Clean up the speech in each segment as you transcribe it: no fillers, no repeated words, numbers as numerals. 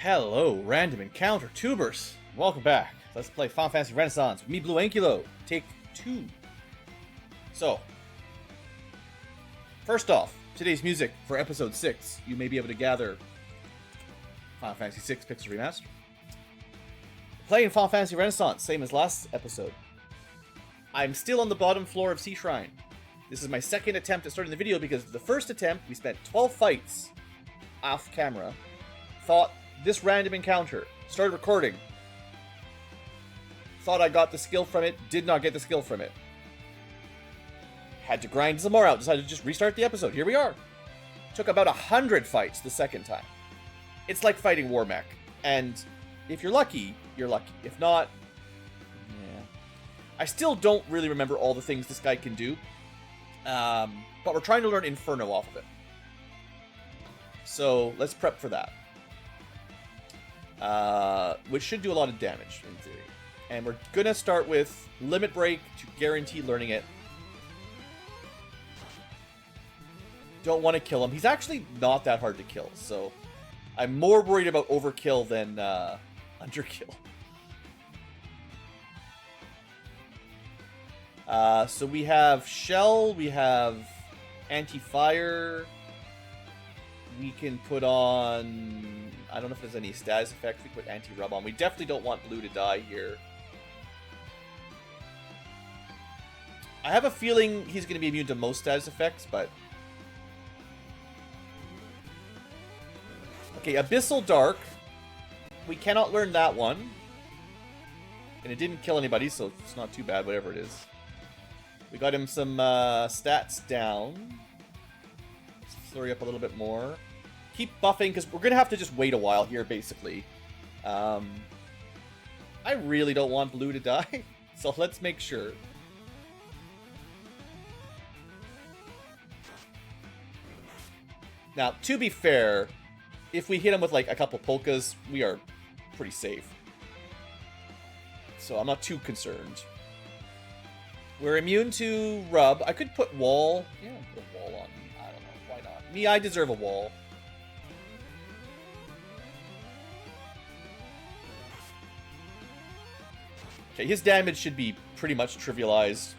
Hello, random encounter tubers. Welcome back. Let's play Final Fantasy Renaissance with me, BlueAnkylo. Take 2. So, first off, today's music for episode 6. You may be able to gather Final Fantasy 6 Pixel Remaster. Playing Final Fantasy Renaissance, same as last episode. I'm still on the bottom floor of Sea Shrine. This is my second attempt at starting the video because the first attempt, we spent 12 fights off camera. Thought this random encounter, started recording. Thought I got the skill from it, did not get the skill from it. Had to grind some more out, decided to just restart the episode. Here we are. Took about 100 fights the second time. It's like fighting Warmech. And if you're lucky, you're lucky. If not, yeah. I still don't really remember all the things this guy can do. But we're trying to learn Inferno off of it. So let's prep for that. Which should do a lot of damage, in theory. And we're gonna start with Limit Break to guarantee learning it. Don't want to kill him. He's actually not that hard to kill, so I'm more worried about overkill than underkill. So we have Shell, we have Anti-Fire. We can put on... I don't know if there's any status effects. We put Anti-Rub on. We definitely don't want Blue to die here. I have a feeling he's going to be immune to most status effects, but... Okay, Abyssal Dark. We cannot learn that one. And it didn't kill anybody, so it's not too bad, whatever it is. We got him some stats down. Let's flurry up a little bit more. Keep buffing, because we're going to have to just wait a while here, basically. I really don't want Blue to die, so let's make sure. Now, to be fair, if we hit him with like a couple polkas, we are pretty safe. So I'm not too concerned. We're immune to Rub. I could put Wall. Yeah, put a Wall on me. I don't know. Why not? Me, I deserve a Wall. Okay, his damage should be pretty much trivialized.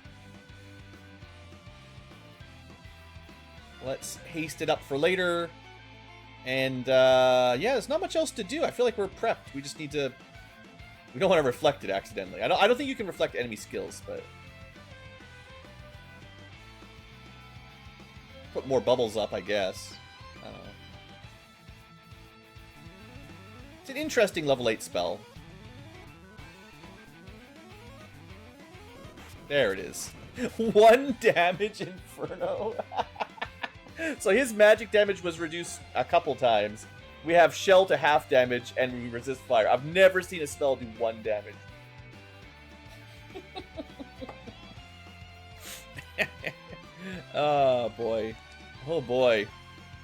Let's haste it up for later. And, yeah, there's not much else to do. I feel like we're prepped. We just need to... We don't want to reflect it accidentally. I don't think you can reflect enemy skills, but... Put more bubbles up, I guess. I don't know. It's an interesting level 8 spell. There it is. 1 damage Inferno. So his magic damage was reduced a couple times. We have Shell to half damage, and we resist fire. I've never seen a spell do 1 damage. Oh, boy. Oh, boy.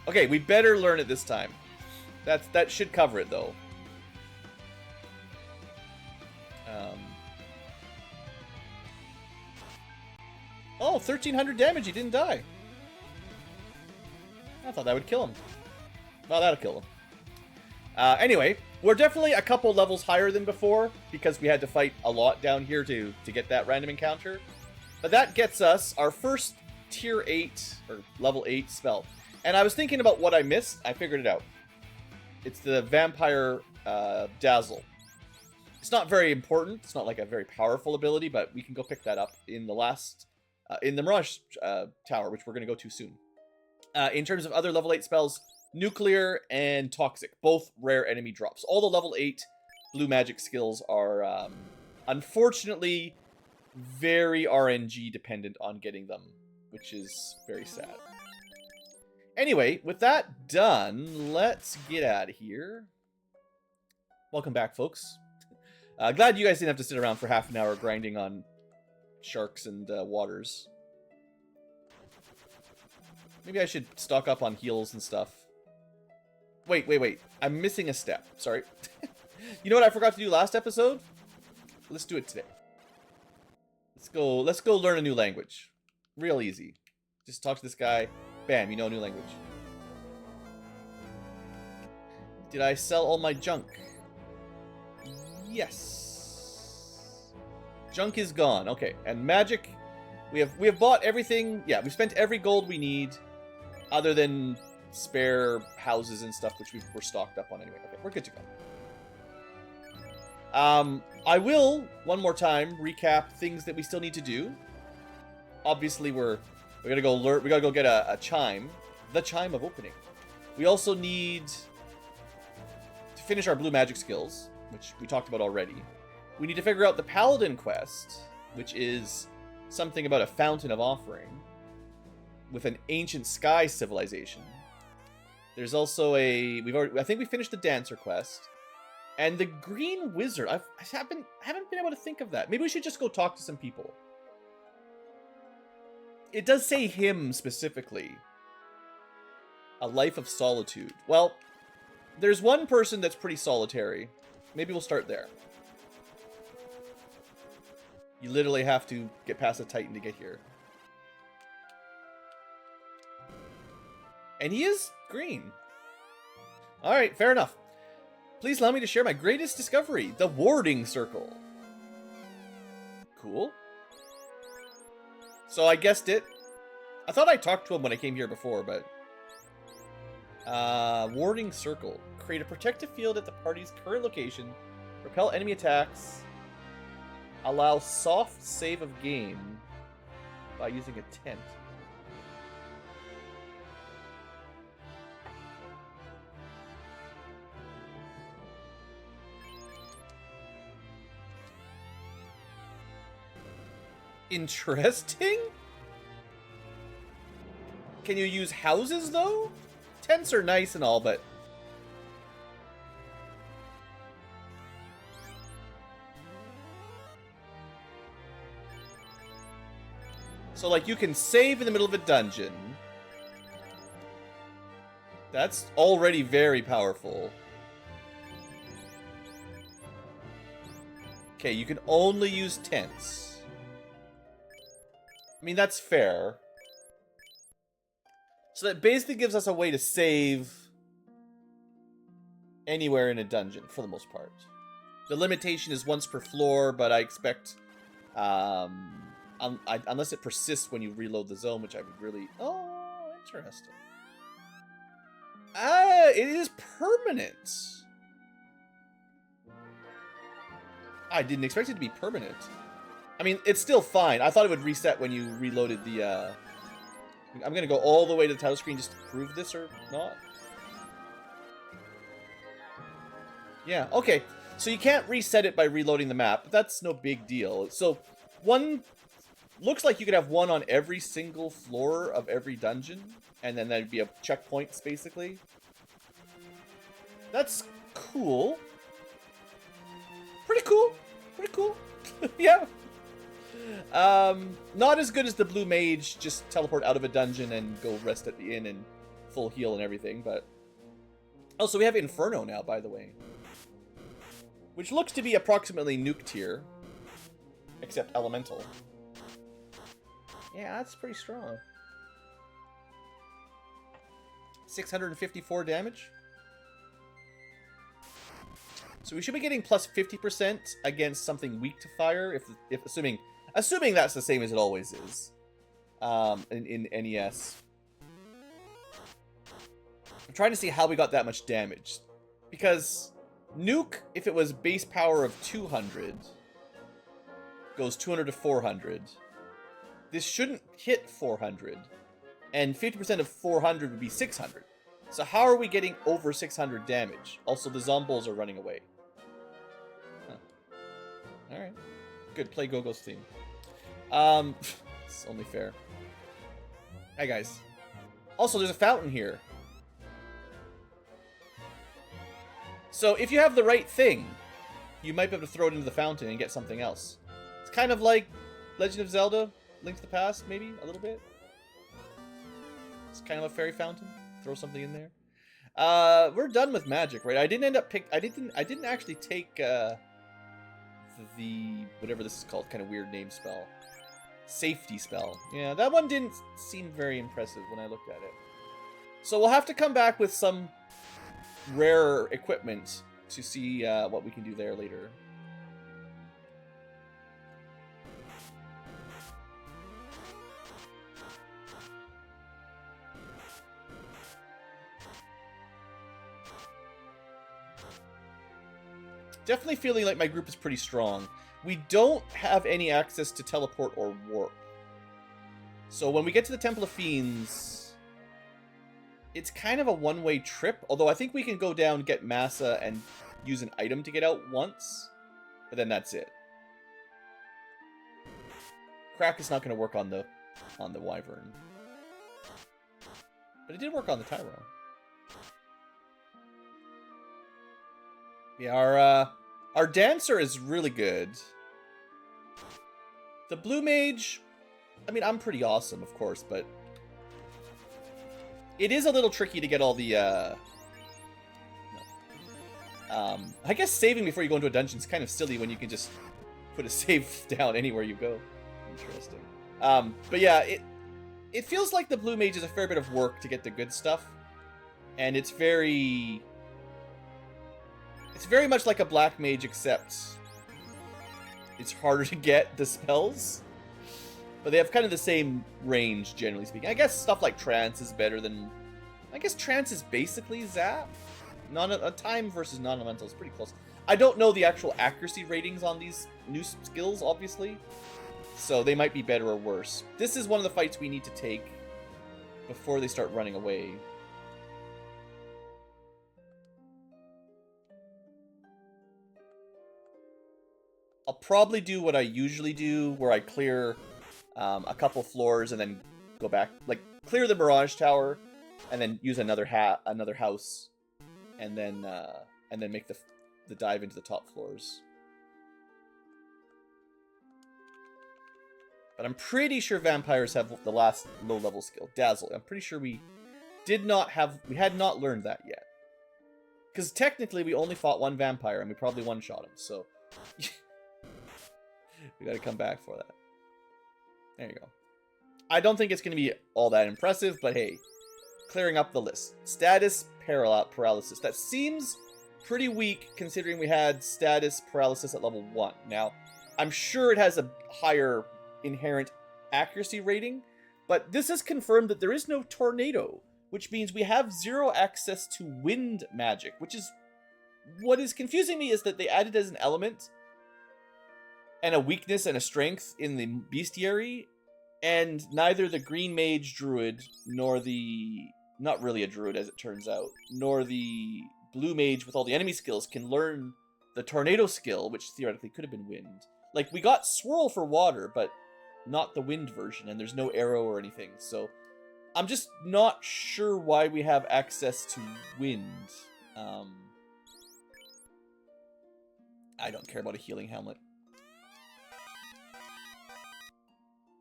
Okay, we better learn it this time. That should cover it, though. Oh, 1,300 damage. He didn't die. I thought that would kill him. Well, that'll kill him. Anyway, we're definitely a couple levels higher than before because we had to fight a lot down here to get that random encounter. But that gets us our first tier 8 or level 8 spell. And I was thinking about what I missed. I figured it out. It's the Vampire Dazzle. It's not very important. It's not like a very powerful ability, but we can go pick that up in the last... in the Mirage Tower, which we're going to go to soon. In terms of other level 8 spells, Nuclear and Toxic, both rare enemy drops. All the level 8 blue magic skills are, unfortunately, very RNG dependent on getting them, which is very sad. Anyway, with that done, let's get out of here. Welcome back, folks. Glad you guys didn't have to sit around for half an hour grinding on sharks and waters. Maybe I should stock up on heals and stuff. Wait. I'm missing a step. Sorry. You know what I forgot to do last episode? Let's do it today. Let's go learn a new language. Real easy. Just talk to this guy. Bam, you know a new language. Did I sell all my junk? Yes. Junk is gone. Okay, and magic, we have bought everything. Yeah, we've spent every gold we need, other than spare houses and stuff, which we're stocked up on anyway. Okay, we're good to go. I will one more time recap things that we still need to do. Obviously, we gotta go alert. We gotta go get a chime, the chime of opening. We also need to finish our blue magic skills, which we talked about already. We need to figure out the paladin quest, which is something about a fountain of offering with an ancient sky civilization. There's also I think we finished the dancer quest. And the green wizard, I haven't been able to think of that. Maybe we should just go talk to some people. It does say him specifically. A life of solitude. Well, there's one person that's pretty solitary. Maybe we'll start there. You literally have to get past a Titan to get here. And he is green. Alright, fair enough. Please allow me to share my greatest discovery, the warding circle. Cool. So I guessed it. I thought I talked to him when I came here before, but... warding circle. Create a protective field at the party's current location. Repel enemy attacks. Allow soft save of game by using a tent. Interesting? Can you use houses, though? Tents are nice and all, but... So, like, you can save in the middle of a dungeon. That's already very powerful. Okay, you can only use tents. I mean, that's fair. So that basically gives us a way to save anywhere in a dungeon, for the most part. The limitation is once per floor, but I expect... unless it persists when you reload the zone, which I would really... Oh, interesting. It is permanent. I didn't expect it to be permanent. I mean, it's still fine. I thought it would reset when you reloaded the, I'm gonna go all the way to the title screen just to prove this or not. Yeah, okay. So you can't reset it by reloading the map, but that's no big deal. So, looks like you could have one on every single floor of every dungeon, and then that'd be a checkpoints, basically. That's cool. Pretty cool. Pretty cool. Yeah. Not as good as the blue mage, just teleport out of a dungeon and go rest at the inn and full heal and everything, but... Oh, so we have Inferno now, by the way. Which looks to be approximately nuke tier. Except elemental. Yeah, that's pretty strong. 654 damage. So we should be getting plus 50% against something weak to fire, if assuming that's the same as it always is. In NES. I'm trying to see how we got that much damage. Because nuke, if it was base power of 200, goes 200 to 400. This shouldn't hit 400. And 50% of 400 would be 600. So how are we getting over 600 damage? Also, the zombies are running away. Huh. Alright. Good, play Gogo's theme. It's only fair. Hi, guys. Also, there's a fountain here. So, if you have the right thing, you might be able to throw it into the fountain and get something else. It's kind of like Legend of Zelda, Link to the Past, maybe, a little bit. It's kind of a fairy fountain. Throw something in there. We're done with magic, right? I didn't actually take the whatever this is called, kind of weird name spell. Safety spell. Yeah, that one didn't seem very impressive when I looked at it. So we'll have to come back with some rare equipment to see what we can do there later. Definitely feeling like my group is pretty strong. We don't have any access to teleport or warp. So when we get to the Temple of Fiends, it's kind of a one-way trip. Although I think we can go down, get Massa, and use an item to get out once. But then that's it. Crack is not going to work on the Wyvern. But it did work on the Tyro. Yeah, our Dancer is really good. The Blue Mage, I mean, I'm pretty awesome, of course, but it is a little tricky to get all the, I guess saving before you go into a dungeon is kind of silly when you can just put a save down anywhere you go. Interesting. But yeah, it feels like the Blue Mage is a fair bit of work to get the good stuff, and it's very much like a Black Mage, except it's harder to get the spells. But they have kind of the same range, generally speaking. I guess stuff like Trance is better than... I guess Trance is basically Zap. A Time versus Non-Elemental is pretty close. I don't know the actual accuracy ratings on these new skills, obviously. So they might be better or worse. This is one of the fights we need to take before they start running away. I'll probably do what I usually do, where I clear a couple floors and then go back, like clear the Mirage Tower, and then use another house, and then make the dive into the top floors. But I'm pretty sure vampires have the last low-level skill, Dazzle. I'm pretty sure we had not learned that yet, because technically we only fought one vampire and we probably one-shot him. So. We gotta come back for that. There you go. I don't think it's gonna be all that impressive, but hey, clearing up the list. Status paralysis. That seems pretty weak considering we had status paralysis at level 1. Now, I'm sure it has a higher inherent accuracy rating, but this has confirmed that there is no tornado, which means we have 0 access to wind magic, which is... What is confusing me is that they added as an element and a weakness and a strength in the bestiary, and neither the green mage druid nor the... not really a druid as it turns out, nor the blue mage with all the enemy skills can learn the tornado skill, which theoretically could have been wind. Like, we got swirl for water, but not the wind version, and there's no arrow or anything, so I'm just not sure why we have access to wind. I don't care about a healing helmet.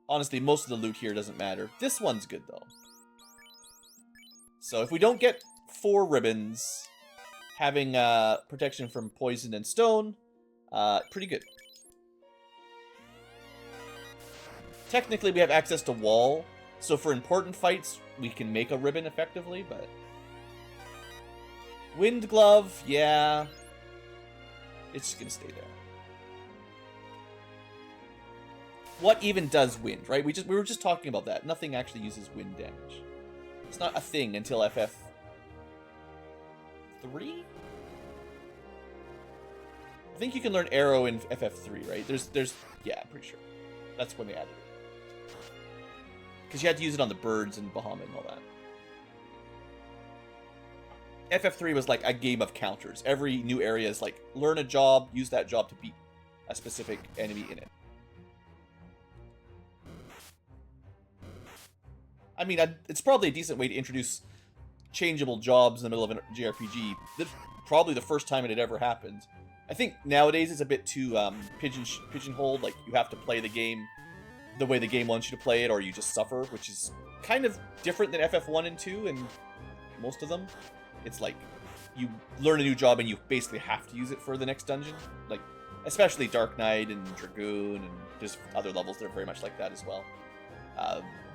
Honestly, most of the loot here doesn't matter. This one's good, though. So if we don't get 4 ribbons, having protection from poison and stone, pretty good. Technically, we have access to wall, so for important fights, we can make a ribbon effectively, but... Wind glove, yeah. It's just gonna stay there. What even does wind, right? We were just talking about that. Nothing actually uses wind damage. It's not a thing until FF3? I think you can learn arrow in FF3, right? Yeah, I'm pretty sure. That's when they added it. Because you had to use it on the birds and Bahamut and all that. FF3 was like a game of counters. Every new area is like, learn a job, use that job to beat a specific enemy in it. I mean, it's probably a decent way to introduce changeable jobs in the middle of a JRPG. This is probably the first time it had ever happened. I think nowadays it's a bit too pigeonholed. Like, you have to play the game the way the game wants you to play it, or you just suffer, which is kind of different than FF1 and 2 and most of them. It's like, you learn a new job and you basically have to use it for the next dungeon. Like, especially Dark Knight and Dragoon, and there's other levels that are very much like that as well.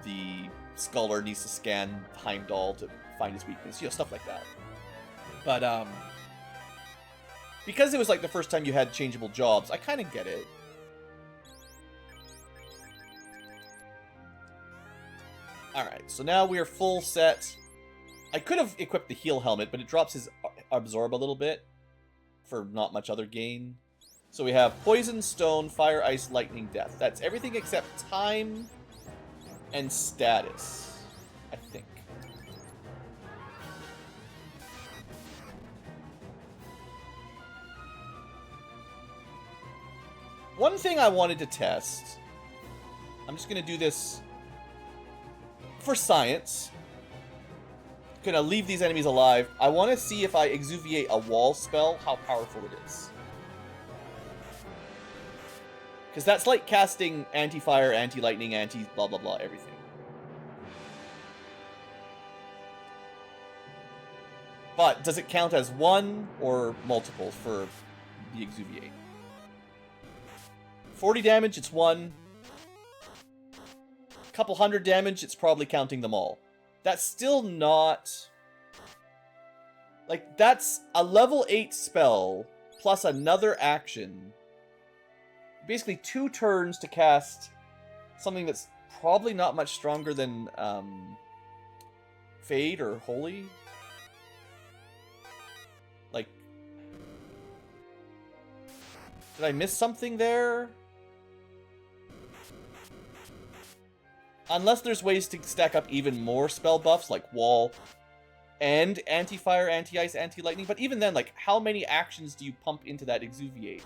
The Scholar needs to scan Heimdall to find his weakness, stuff like that. But, because it was like the first time you had changeable jobs, I kind of get it. Alright, so now we are full set. I could have equipped the heal helmet, but it drops his absorb a little bit for not much other gain. So we have poison, stone, fire, ice, lightning, death. That's everything except time and status, I think. One thing I wanted to test, I'm just going to do this for science. Gonna leave these enemies alive. I want to see if I exuviate a wall spell, how powerful it is. Because that's like casting anti-fire, anti-lightning, anti-blah blah blah, everything. But does it count as one or multiple for the exuviate? 40 damage, it's one. Couple hundred damage, it's probably counting them all. That's still not... Like, that's a level 8 spell plus another action. Basically 2 turns to cast something that's probably not much stronger than Fade or Holy. Like... Did I miss something there? Unless there's ways to stack up even more spell buffs, like Wall and Anti-Fire, Anti-Ice, Anti-Lightning. But even then, like, how many actions do you pump into that Exuviate?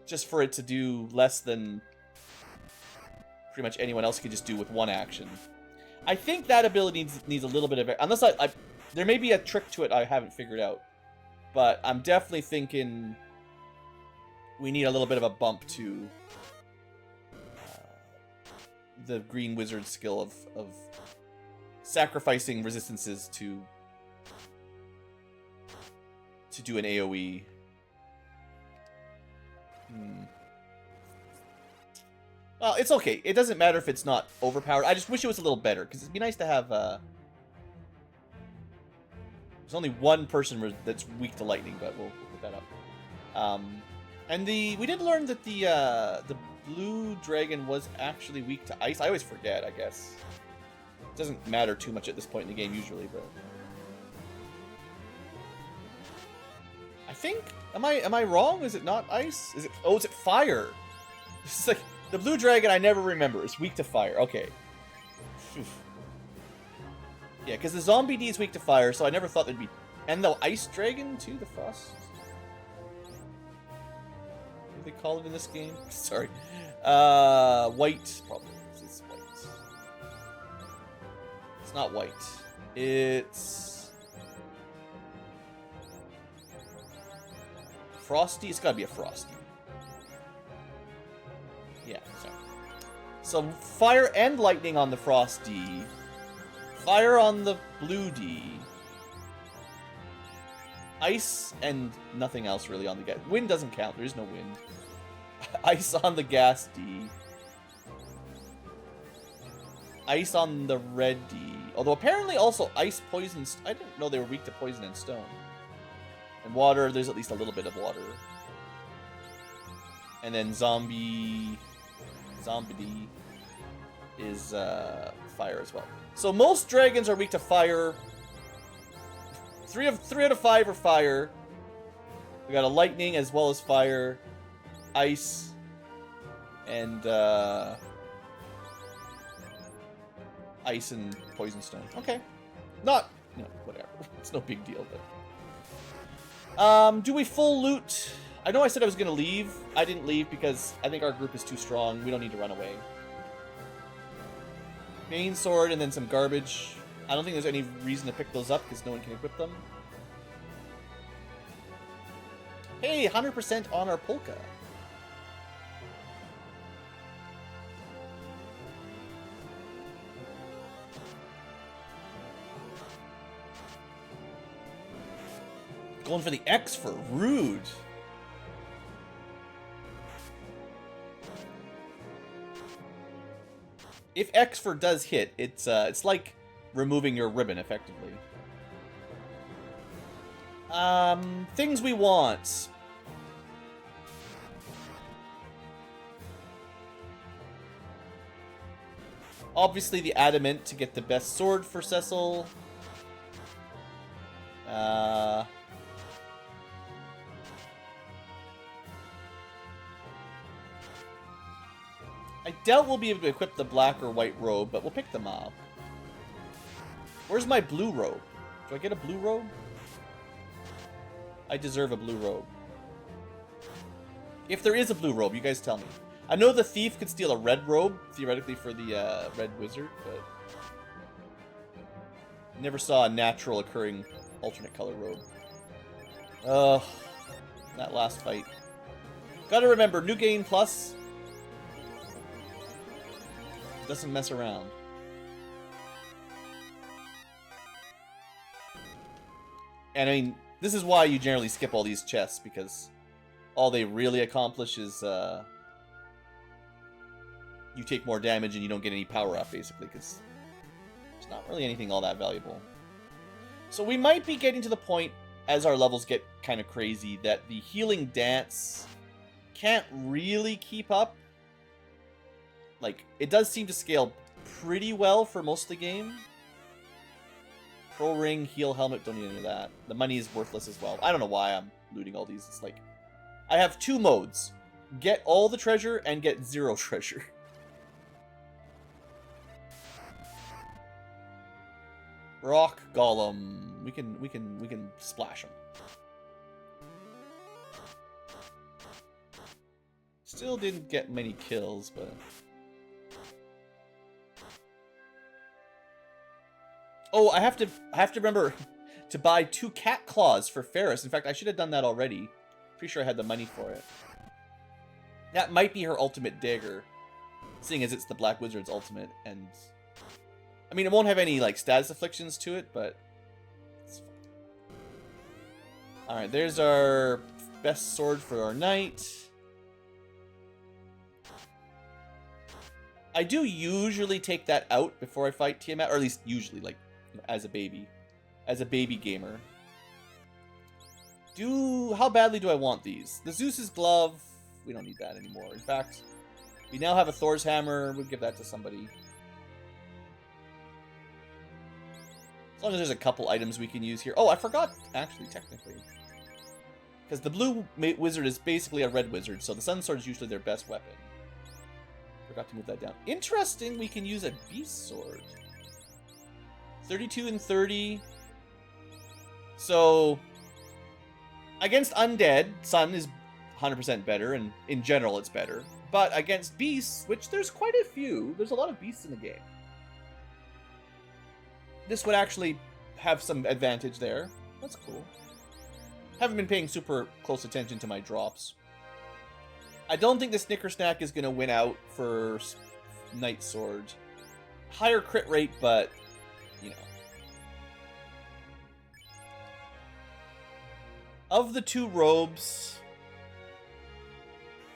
Just for it to do less than pretty much anyone else could just do with one action. I think that ability needs a little bit of it. Unless there may be a trick to it I haven't figured out. But I'm definitely thinking we need a little bit of a bump to... the Green Wizard skill of sacrificing resistances to do an AoE. Well, it's okay. It doesn't matter if it's not overpowered. I just wish it was a little better, because it'd be nice to have... There's only one person that's weak to lightning, but we'll put that up. And we did learn that the blue dragon was actually weak to ice. I always forget, I guess. It doesn't matter too much at this point in the game, usually, but... I think... Am I wrong? Is it not ice? Is it... Oh, is it fire? This is like... The blue dragon, I never remember. It's weak to fire. Okay. Yeah, because the zombie D is weak to fire, so I never thought there'd be... And the ice dragon, too? The frost... What do they call it in this game? Sorry. White, probably. It's white. It's not white. It's... Frosty? It's gotta be a Frosty. Yeah, sorry. So, fire and lightning on the Frosty. Fire on the blue D. Ice and nothing else really on the gas. Wind doesn't count. There is no wind. Ice on the gas D. Ice on the red D. Although apparently also ice, poison... I didn't know they were weak to poison and stone. And water, there's at least a little bit of water. And then zombie D is fire as well. So most dragons are weak to fire. 3 out of 5 are fire. We got a lightning as well as fire, ice, and ice and poison stone. Okay, not whatever. It's no big deal. But do we full loot? I know I said I was gonna leave. I didn't leave because I think our group is too strong. We don't need to run away. Main sword and then some garbage. I don't think there's any reason to pick those up because no one can equip them. Hey, 100% on our polka. Going for the X for rude. If X for does hit, it's like removing your ribbon effectively. Things we want. Obviously the adamant to get the best sword for Cecil. I doubt we'll be able to equip the black or white robe, but we'll pick them up. Where's my blue robe? Do I get a blue robe? I deserve a blue robe. If there is a blue robe, you guys tell me. I know the thief could steal a red robe, theoretically, for the red wizard, but... never saw a natural occurring alternate color robe. Ugh. That last fight. Gotta remember, New Game Plus doesn't mess around. And I mean, this is why you generally skip all these chests, because all they really accomplish is you take more damage and you don't get any power up, basically, because there's not really anything all that valuable. So we might be getting to the point, as our levels get kind of crazy, that the healing dance can't really keep up. Like, it does seem to scale pretty well for most of the game. Pro ring, heal helmet, don't need any of that. The money is worthless as well. I don't know why I'm looting all these. It's like, I have two modes. Get all the treasure and get 0 treasure. Rock Golem. We can splash him. Still didn't get many kills, but... oh, I have to remember to buy 2 cat claws for Ferris. In fact, I should have done that already. Pretty sure I had the money for it. That might be her ultimate dagger, seeing as it's the Black Wizard's ultimate. And I mean, it won't have any like status afflictions to it, but it's fine. All right, there's our best sword for our knight. I do usually take that out before I fight Tiamat, or at least usually, like, as a baby gamer. How badly do I want these? The Zeus's glove, we don't need that anymore. In fact, we now have a Thor's hammer. We'll give that to somebody. As long as there's a couple items we can use here. Oh, I forgot, actually, technically. Because the blue wizard is basically a red wizard, so the sun sword is usually their best weapon. Forgot to move that down. Interesting, we can use a beast sword. 32 and 30. So, against undead, sun is 100% better, and in general it's better. But against beasts, which there's quite a few, there's a lot of beasts in the game, this would actually have some advantage there. That's cool. Haven't been paying super close attention to my drops. I don't think the Snicker Snack is going to win out for Knight Sword. Higher crit rate, but, you know. Of the 2 robes,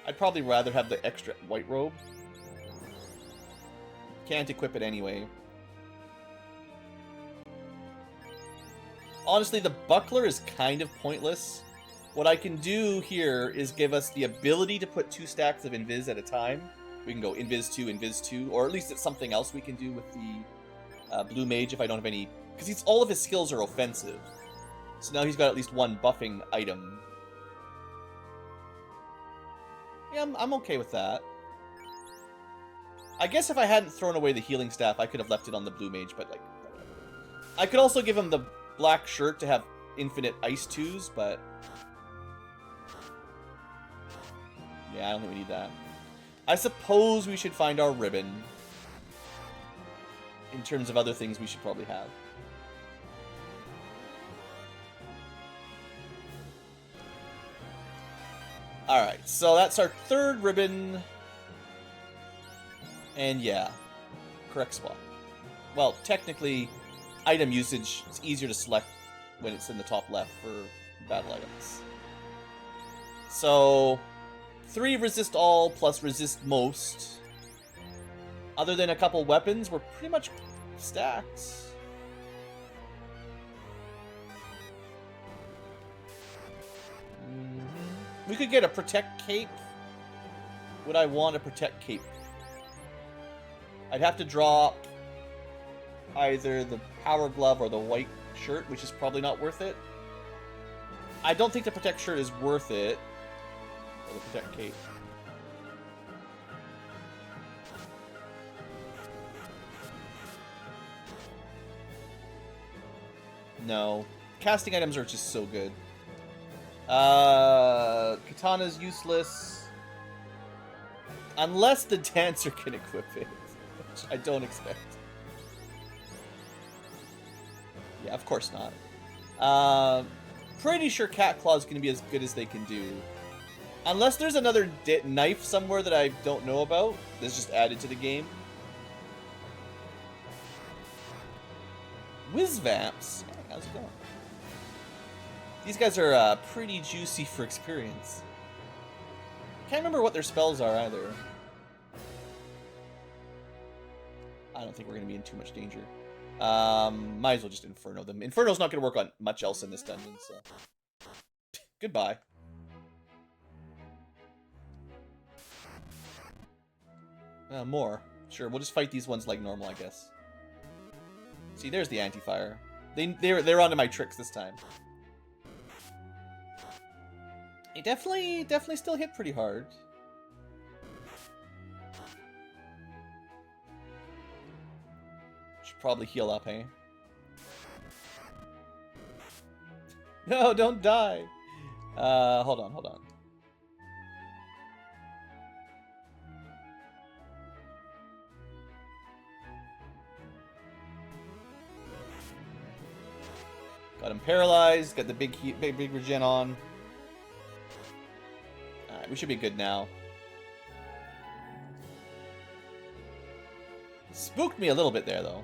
I'd probably rather have the extra white robe. Can't equip it anyway. Honestly, the buckler is kind of pointless. What I can do here is give us the ability to put 2 stacks of Invis at a time. We can go Invis 2, Invis 2, or at least it's something else we can do with the Blue Mage if I don't have any... because all of his skills are offensive. So now he's got at least 1 buffing item. Yeah, I'm okay with that. I guess if I hadn't thrown away the healing staff, I could have left it on the Blue Mage, but like... I could also give him the black shirt to have infinite ice 2s, but... yeah, I don't think we need that. I suppose we should find our ribbon. In terms of other things we should probably have. Alright, so that's our 3rd ribbon. And yeah, correct spot. Well, technically, item usage is easier to select when it's in the top left for battle items. So... 3 resist all plus resist most. Other than a couple weapons, we're pretty much stacked. We could get a Protect Cape. Would I want a Protect Cape? I'd have to drop either the Power Glove or the White Shirt, which is probably not worth it. I don't think the Protect Shirt is worth it. Or the Protect Cape. No. Casting items are just so good. Katana's useless. Unless the Dancer can equip it. Which I don't expect. Yeah, of course not. Pretty sure Cat Claw is going to be as good as they can do. Unless there's another knife somewhere that I don't know about. That's just added to the game. Whizvamps. Hey, how's it going? These guys are pretty juicy for experience. Can't remember what their spells are either. I don't think we're going to be in too much danger. Might as well just Inferno them. Inferno's not going to work on much else in this dungeon, so... Goodbye. More. Sure, we'll just fight these ones like normal, I guess. See, there's the anti-fire. They're onto my tricks this time. It definitely still hit pretty hard. Should probably heal up, hey? No, don't die. Hold on. Got him paralyzed. Got the big regen on. Alright, we should be good now. Spooked me a little bit there, though.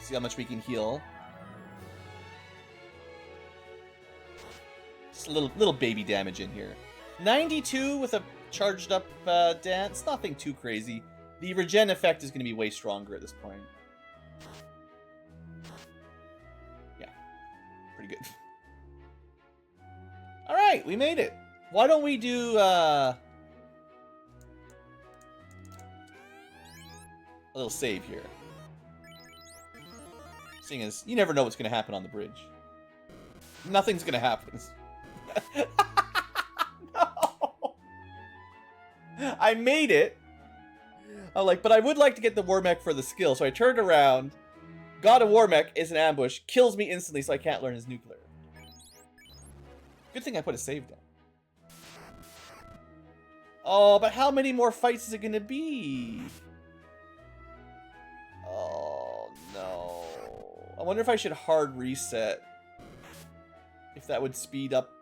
See how much we can heal. Just a little baby damage in here. 92 with a charged up dance. Nothing too crazy. The regen effect is going to be way stronger at this point. Yeah. Pretty good. Alright, we made it. Why don't we do a little save here. Seeing as you never know what's going to happen on the bridge. Nothing's going to happen. No. I made it. I'm like, but I would like to get the war mech for the skill. So I turned around, got a war mech, is an ambush, kills me instantly so I can't learn his nuclear. Good thing I put a save down. Oh, but how many more fights is it going to be? Oh, no. I wonder if I should hard reset. If that would speed up.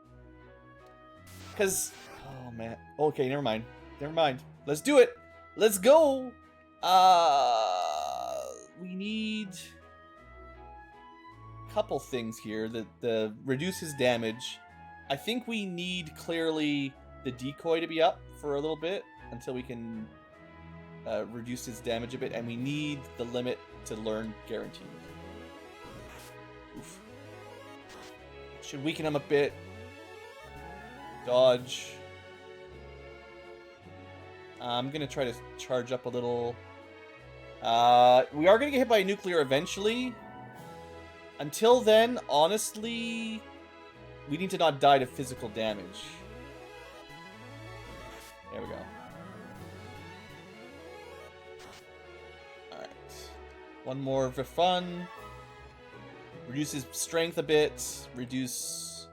Because, oh man. Okay, never mind. Never mind. Let's do it. Let's go. We need a couple things here. The reduce his damage. I think we need clearly the decoy to be up for a little bit until we can reduce his damage a bit. And we need the limit to learn guaranteed. Oof. Should weaken him a bit. Dodge. I'm going to try to charge up a little. We are going to get hit by a nuclear eventually. Until then, honestly, we need to not die to physical damage. There we go. Alright. One more for fun. Reduce his strength a bit. Reduce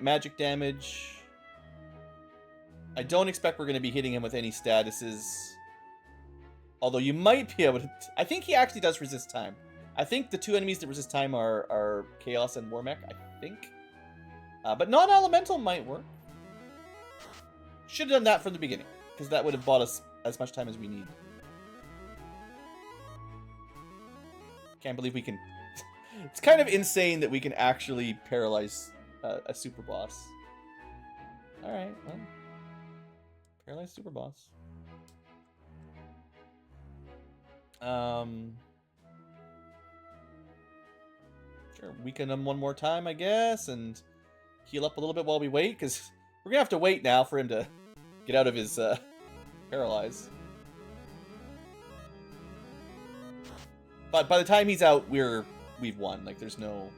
magic damage. I don't expect we're going to be hitting him with any statuses. Although you might be able to... I think he actually does resist time. I think the two enemies that resist time are Chaos and Warmech, I think. But non-elemental might work. Should have done that from the beginning, because that would have bought us as much time as we need. Can't believe we can... It's kind of insane that we can actually paralyze a super boss. Alright, well. Paralyzed super boss. Um, sure, weaken him one more time, I guess, and heal up a little bit while we wait, because we're gonna have to wait now for him to get out of his paralyze. But by the time he's out, we've won. Like, there's no...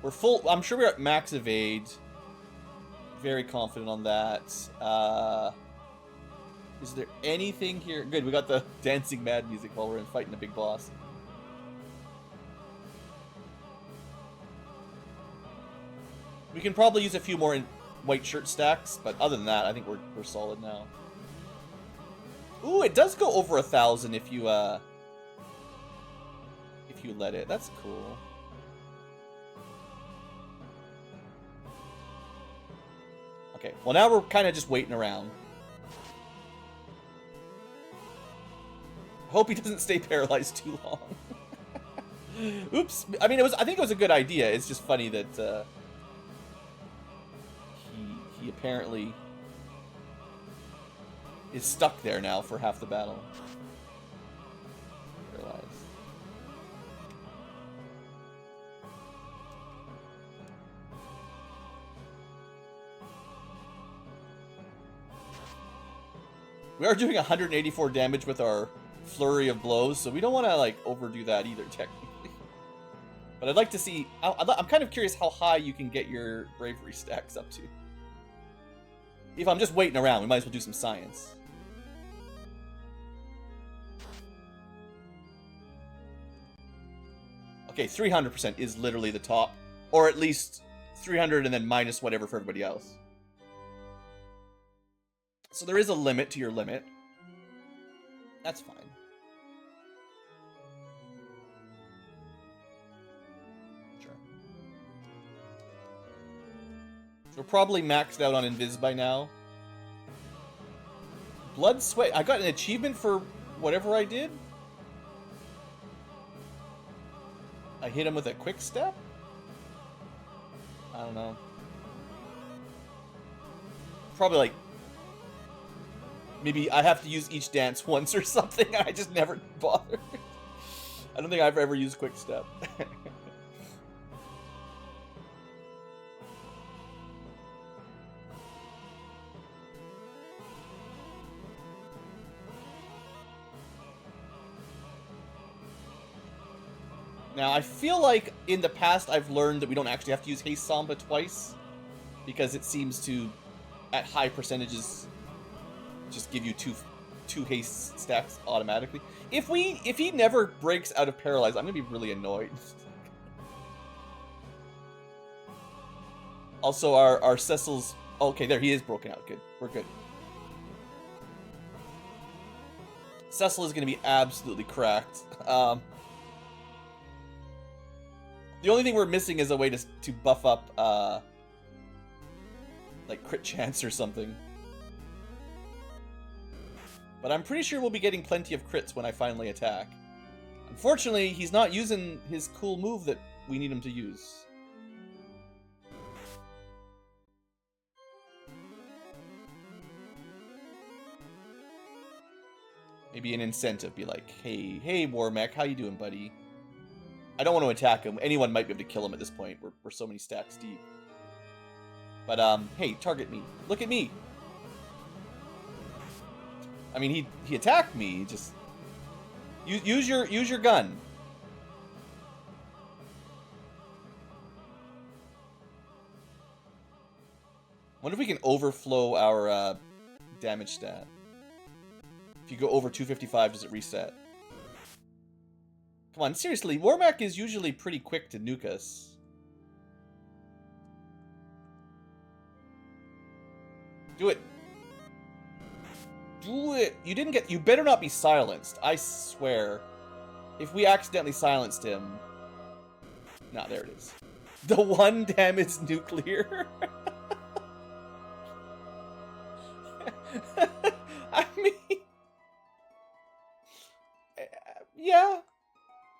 We're full... I'm sure we're at max evade. Very confident on that. Is there anything here? Good, we got the dancing mad music while we're fighting a big boss. We can probably use a few more in white shirt stacks, but other than that, I think we're solid now. Ooh, it does go over 1,000 if you let it. That's cool. Okay, well now we're kind of just waiting around. Hope he doesn't stay paralyzed too long. Oops. I mean, I think it was a good idea. It's just funny that he apparently is stuck there now for half the battle. Paralyzed. We are doing 184 damage with our flurry of blows, so we don't want to like overdo that either, technically. But I'd like to see... I'm kind of curious how high you can get your bravery stacks up to. If I'm just waiting around, we might as well do some science. Okay, 300% is literally the top. Or at least 300 and then minus whatever for everybody else. So there is a limit to your limit. That's fine. Sure. So we're probably maxed out on Invis by now. Blood, sweat. I got an achievement for whatever I did. I hit him with a quick step? I don't know. Probably like... Maybe I have to use each dance once or something, and I just never bothered. I don't think I've ever used quick step. Now, I feel like in the past I've learned that we don't actually have to use Haste Samba twice, because it seems to, at high percentages, just give you two haste stacks automatically. If he never breaks out of paralyze, I'm gonna be really annoyed. Also, our Cecil's... Okay, there, he is broken out. Good. We're good. Cecil is gonna be absolutely cracked. The only thing we're missing is a way to buff up, like, crit chance or something. But I'm pretty sure we'll be getting plenty of crits when I finally attack. Unfortunately, he's not using his cool move that we need him to use. Maybe an incentive, be like, hey, Warmech, how you doing, buddy? I don't want to attack him. Anyone might be able to kill him at this point. We're so many stacks deep. But, hey, target me. Look at me. I mean, he attacked me. Just use your gun. Wonder if we can overflow our damage stat. If you go over 255, does it reset? Come on, seriously, Warmech is usually pretty quick to nuke us. Do it. Do it! You better not be silenced, I swear. If we accidentally silenced him... Nah, there it is. The 1 damage nuclear. I mean... Yeah.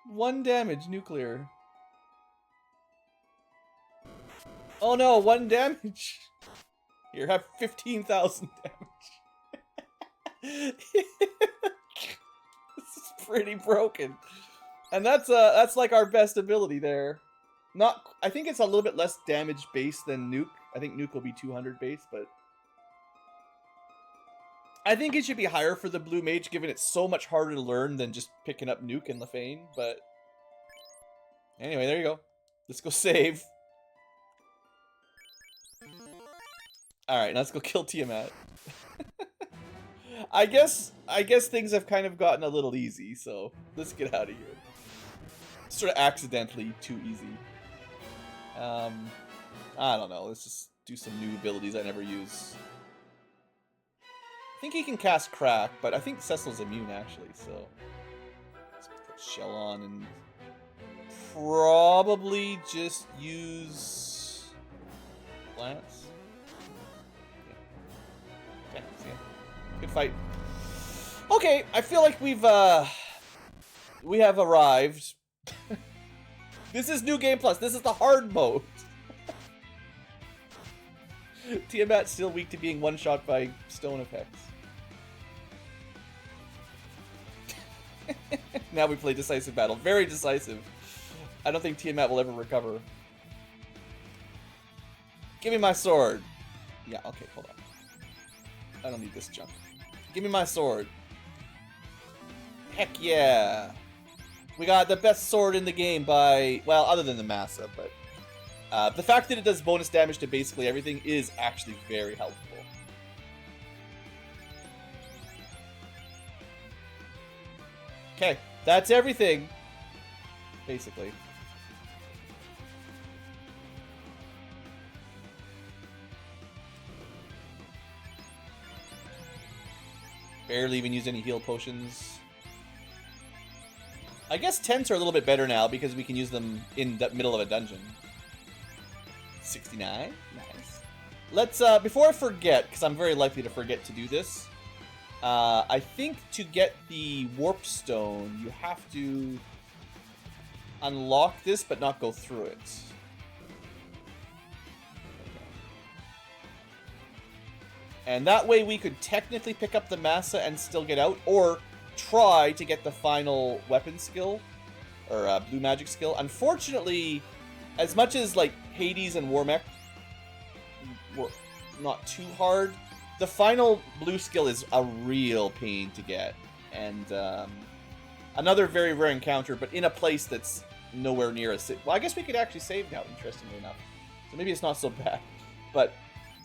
1 damage nuclear. Oh no, 1 damage. Here, have 15,000 damage. This is pretty broken. And that's like our best ability there. I think it's a little bit less damage base than Nuke. I think Nuke will be 200 base, but I think it should be higher for the Blue Mage, given it's so much harder to learn than just picking up Nuke and Lefane. But anyway, there you go. Let's go save. Alright, let's go kill Tiamat. I guess things have kind of gotten a little easy, so let's get out of here. Sort of accidentally too easy. I don't know. Let's just do some new abilities I never use. I think he can cast Crack, but I think Cecil's immune actually, so let's put Shell on and probably just use Lance. Okay, see ya. Good fight. Okay, I feel like we have arrived. This is New Game Plus. This is the hard mode. Tiamat's still weak to being one-shot by stone effects. Now we play decisive battle. Very decisive. I don't think Tiamat will ever recover. Give me my sword. Yeah, okay, hold on. I don't need this junk. Give me my sword. Heck yeah. We got the best sword in the game by, well, other than the Massa, but the fact that it does bonus damage to basically everything is actually very helpful. Okay, that's everything, basically. Barely even used any heal potions. I guess tents are a little bit better now because we can use them in the middle of a dungeon. 69? Nice. Let's, before I forget, because I'm very likely to forget to do this, I think to get the Warp Stone, you have to unlock this but not go through it. And that way we could technically pick up the Massa and still get out, or try to get the final weapon skill, or blue magic skill. Unfortunately, as much as like Hades and Warmech were not too hard, the final blue skill is a real pain to get. And another very rare encounter, but in a place that's nowhere near a city. Well, I guess we could actually save now, interestingly enough. So maybe it's not so bad. But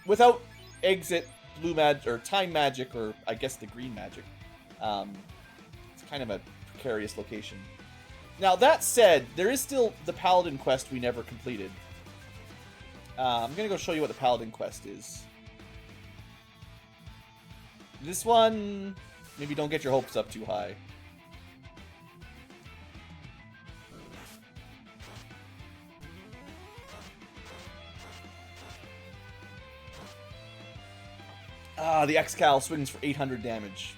without exit, blue magic, or time magic, or I guess the green magic, it's kind of a precarious location. Now, that said, there is still the Paladin quest we never completed. I'm going to go show you what the Paladin quest is. This one, maybe don't get your hopes up too high. Ah, the X-Cal swings for 800 damage.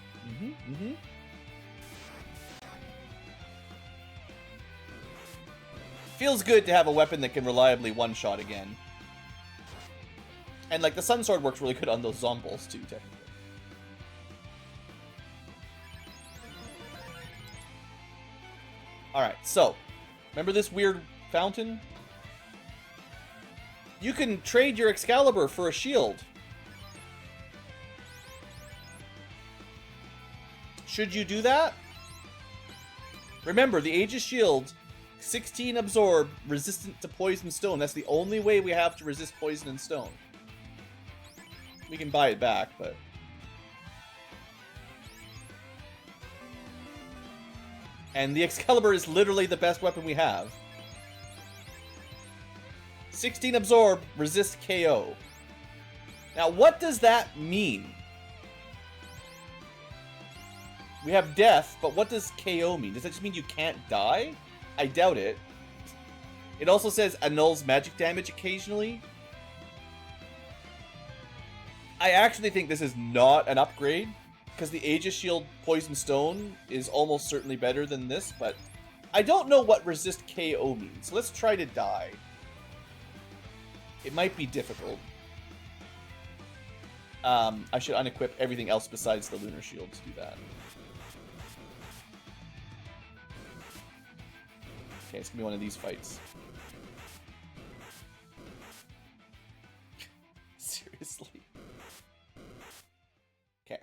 Feels good to have a weapon that can reliably one-shot again. And, like, the Sun Sword works really good on those Zombols, too, technically. Alright, so, remember this weird fountain? You can trade your Excalibur for a shield. Should you do that? Remember, the Aegis Shield, 16 absorb, resistant to poison stone. That's the only way we have to resist poison and stone. We can buy it back, but... And the Excalibur is literally the best weapon we have. 16 absorb, resist KO. Now, what does that mean? We have death, but what does KO mean? Does that just mean you can't die? I doubt it. It also says annuls magic damage occasionally. I actually think this is not an upgrade, because the Aegis Shield Poison Stone is almost certainly better than this, but I don't know what resist KO means. So let's try to die. It might be difficult. I should unequip everything else besides the Lunar Shield to do that. Okay, it's gonna be one of these fights. Seriously. Okay.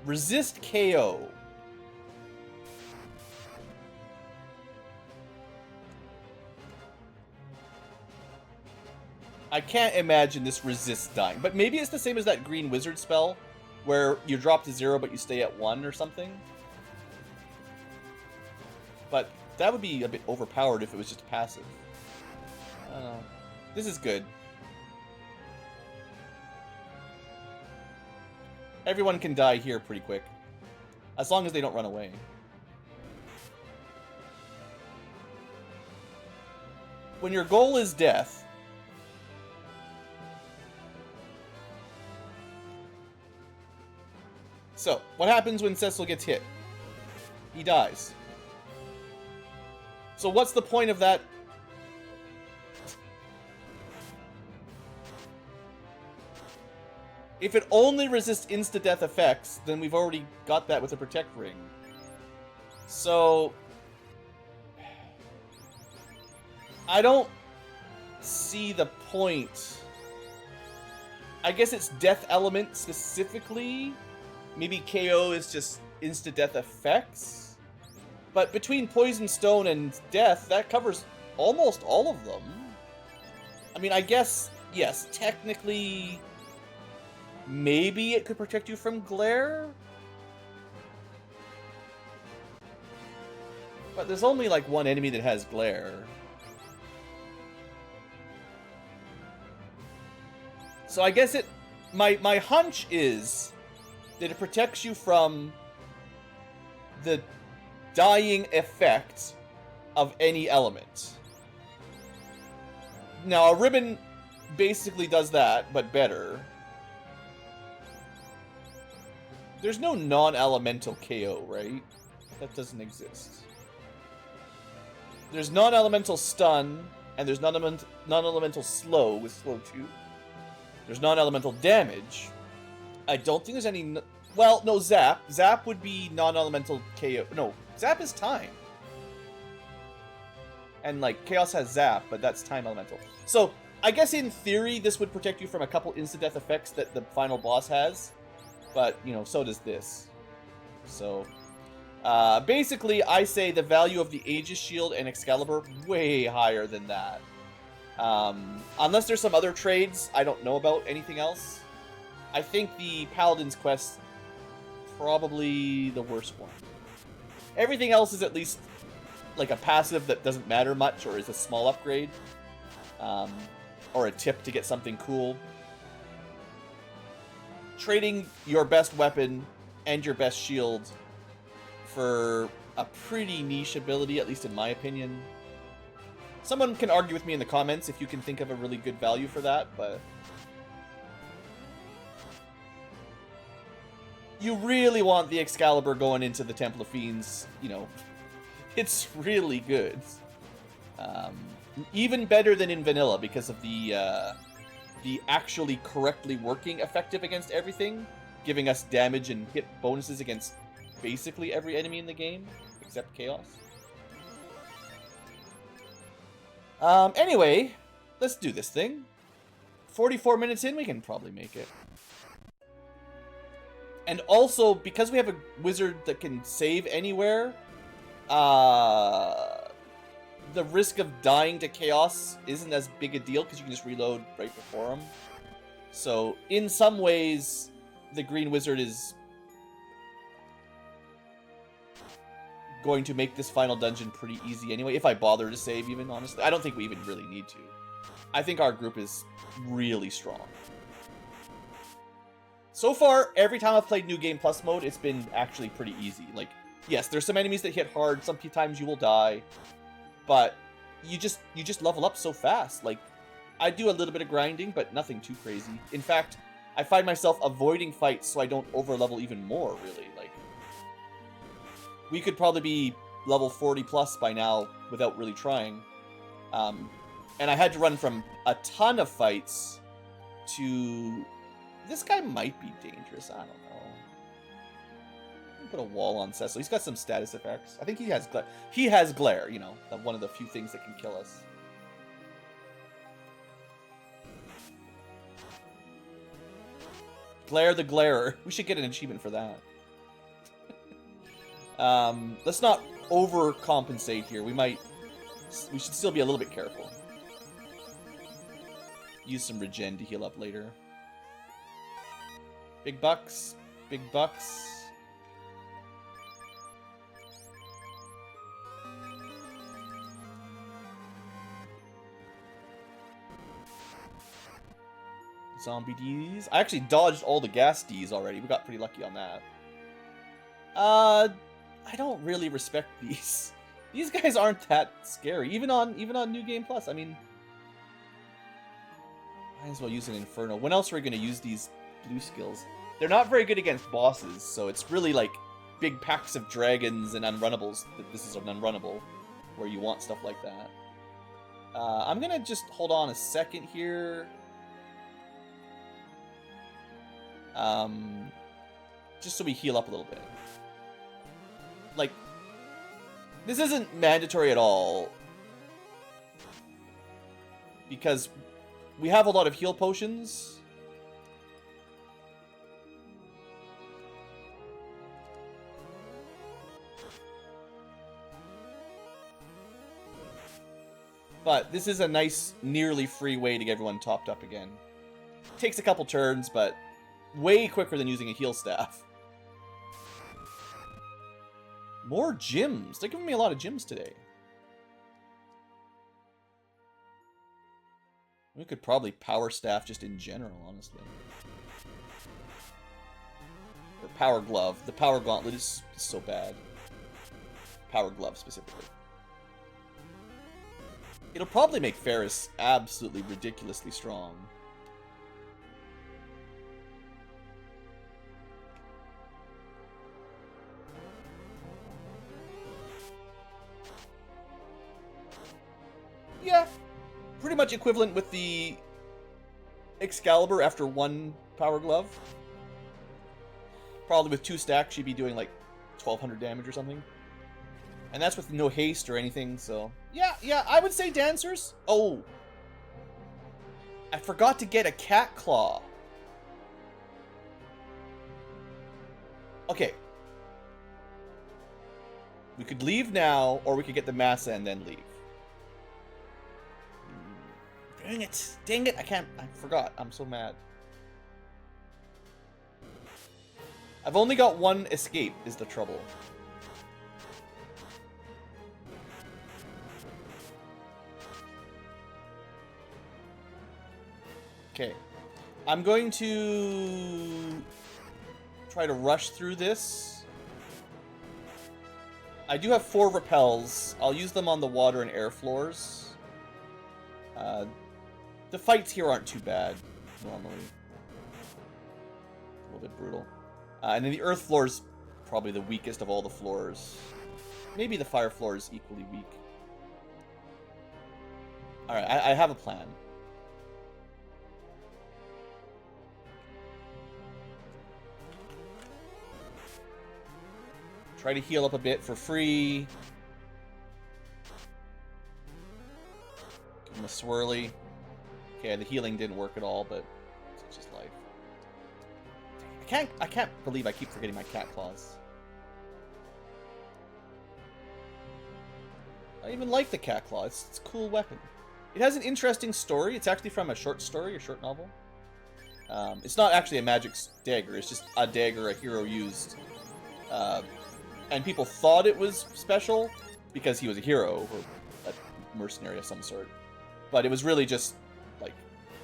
Resist KO. I can't imagine this resists dying, but maybe it's the same as that green wizard spell, where you drop to 0 but you stay at 1 or something. But that would be a bit overpowered if it was just passive. I don't know. This is good. Everyone can die here pretty quick, as long as they don't run away. When your goal is death, so, what happens when Cecil gets hit? He dies. So what's the point of that? If it only resists insta-death effects, then we've already got that with a Protect Ring. So... I don't see the point. I guess it's Death Element specifically. Maybe KO is just insta-death effects. But between Poison Stone and Death, that covers almost all of them. I mean, I guess, yes, technically, maybe it could protect you from Glare? But there's only, like, one enemy that has Glare. So I guess it... My hunch is that it protects you from the dying effect of any element. Now, a ribbon basically does that, but better. There's no non-elemental KO, right? That doesn't exist. There's non-elemental stun, and there's non-elemental slow with slow 2. There's non-elemental damage. I don't think there's any... Well, no, Zap. Zap would be non-elemental KO. No, Zap is time. And, like, Chaos has Zap, but that's time elemental. So, I guess in theory, this would protect you from a couple instant-death effects that the final boss has. But, you know, so does this. So, basically, I say the value of the Aegis Shield and Excalibur way higher than that. Unless there's some other trades I don't know about anything else. I think the Paladin's Quest probably the worst one. Everything else is at least like a passive that doesn't matter much or is a small upgrade. Or a tip to get something cool. Trading your best weapon and your best shield for a pretty niche ability, at least in my opinion. Someone can argue with me in the comments if you can think of a really good value for that, but... You really want the Excalibur going into the Temple of Fiends, you know. It's really good. Even better than in vanilla because of the actually correctly working effective against everything, giving us damage and hit bonuses against basically every enemy in the game, except Chaos. Anyway, let's do this thing. 44 minutes in, we can probably make it. And also, because we have a wizard that can save anywhere, the risk of dying to Chaos isn't as big a deal because you can just reload right before him. So, in some ways, the Green Wizard is going to make this final dungeon pretty easy anyway, if I bother to save even, honestly. I don't think we even really need to. I think our group is really strong. So far, every time I've played New Game Plus mode, it's been actually pretty easy. Like, yes, there's some enemies that hit hard, some times you will die, but you just level up so fast. Like, I do a little bit of grinding, but nothing too crazy. In fact, I find myself avoiding fights so I don't overlevel even more, really. Like, we could probably be level 40 plus by now without really trying. And I had to run from a ton of fights to... This guy might be dangerous, I don't know. Put a wall on Cecil. He's got some status effects. I think he has glare. He has glare, you know, one of the few things that can kill us. Glare the Glarer. We should get an achievement for that. Let's not overcompensate here. We should still be a little bit careful. Use some regen to heal up later. Big bucks. Big bucks. Zombie Ds. I actually dodged all the gas Ds already. We got pretty lucky on that. I don't really respect these. These guys aren't that scary, even on New Game Plus. I mean, might as well use an Inferno. When else are we going to use these blue skills? They're not very good against bosses, so it's really like big packs of dragons and unrunnables. This is an unrunnable, where you want stuff like that. I'm gonna just hold on a second here. Just so we heal up a little bit. Like, this isn't mandatory at all, because we have a lot of heal potions. But this is a nice, nearly free way to get everyone topped up again. Takes a couple turns, but way quicker than using a heal staff. More gems. They're giving me a lot of gems today. We could probably power staff just in general, honestly. Or power glove. The power gauntlet is so bad. Power glove specifically. It'll probably make Ferris absolutely ridiculously strong. Yeah, pretty much equivalent with the Excalibur after one power glove. Probably with 2 stacks, she'd be doing like 1200 damage or something. And that's with no haste or anything, so... Yeah, I would say Dancers. Oh. I forgot to get a Cat Claw. Okay. We could leave now, or we could get the Massa and then leave. Dang it. Dang it. I forgot. I'm so mad. I've only got one escape, is the trouble. Okay. I'm going to try to rush through this. I do have 4 repels. I'll use them on the water and air floors. The fights here aren't too bad, normally. A little bit brutal. And then the earth floor is probably the weakest of all the floors. Maybe the fire floor is equally weak. Alright, I have a plan. Try to heal up a bit for free. Give him a swirly. Okay, the healing didn't work at all, but it's just life. I can't believe I keep forgetting my cat claws. I even like the cat claw. It's a cool weapon. It has an interesting story. It's actually from a short story, a short novel. It's not actually a magic dagger. It's just a dagger a hero used. And people thought it was special because he was a hero or a mercenary of some sort. But it was really just like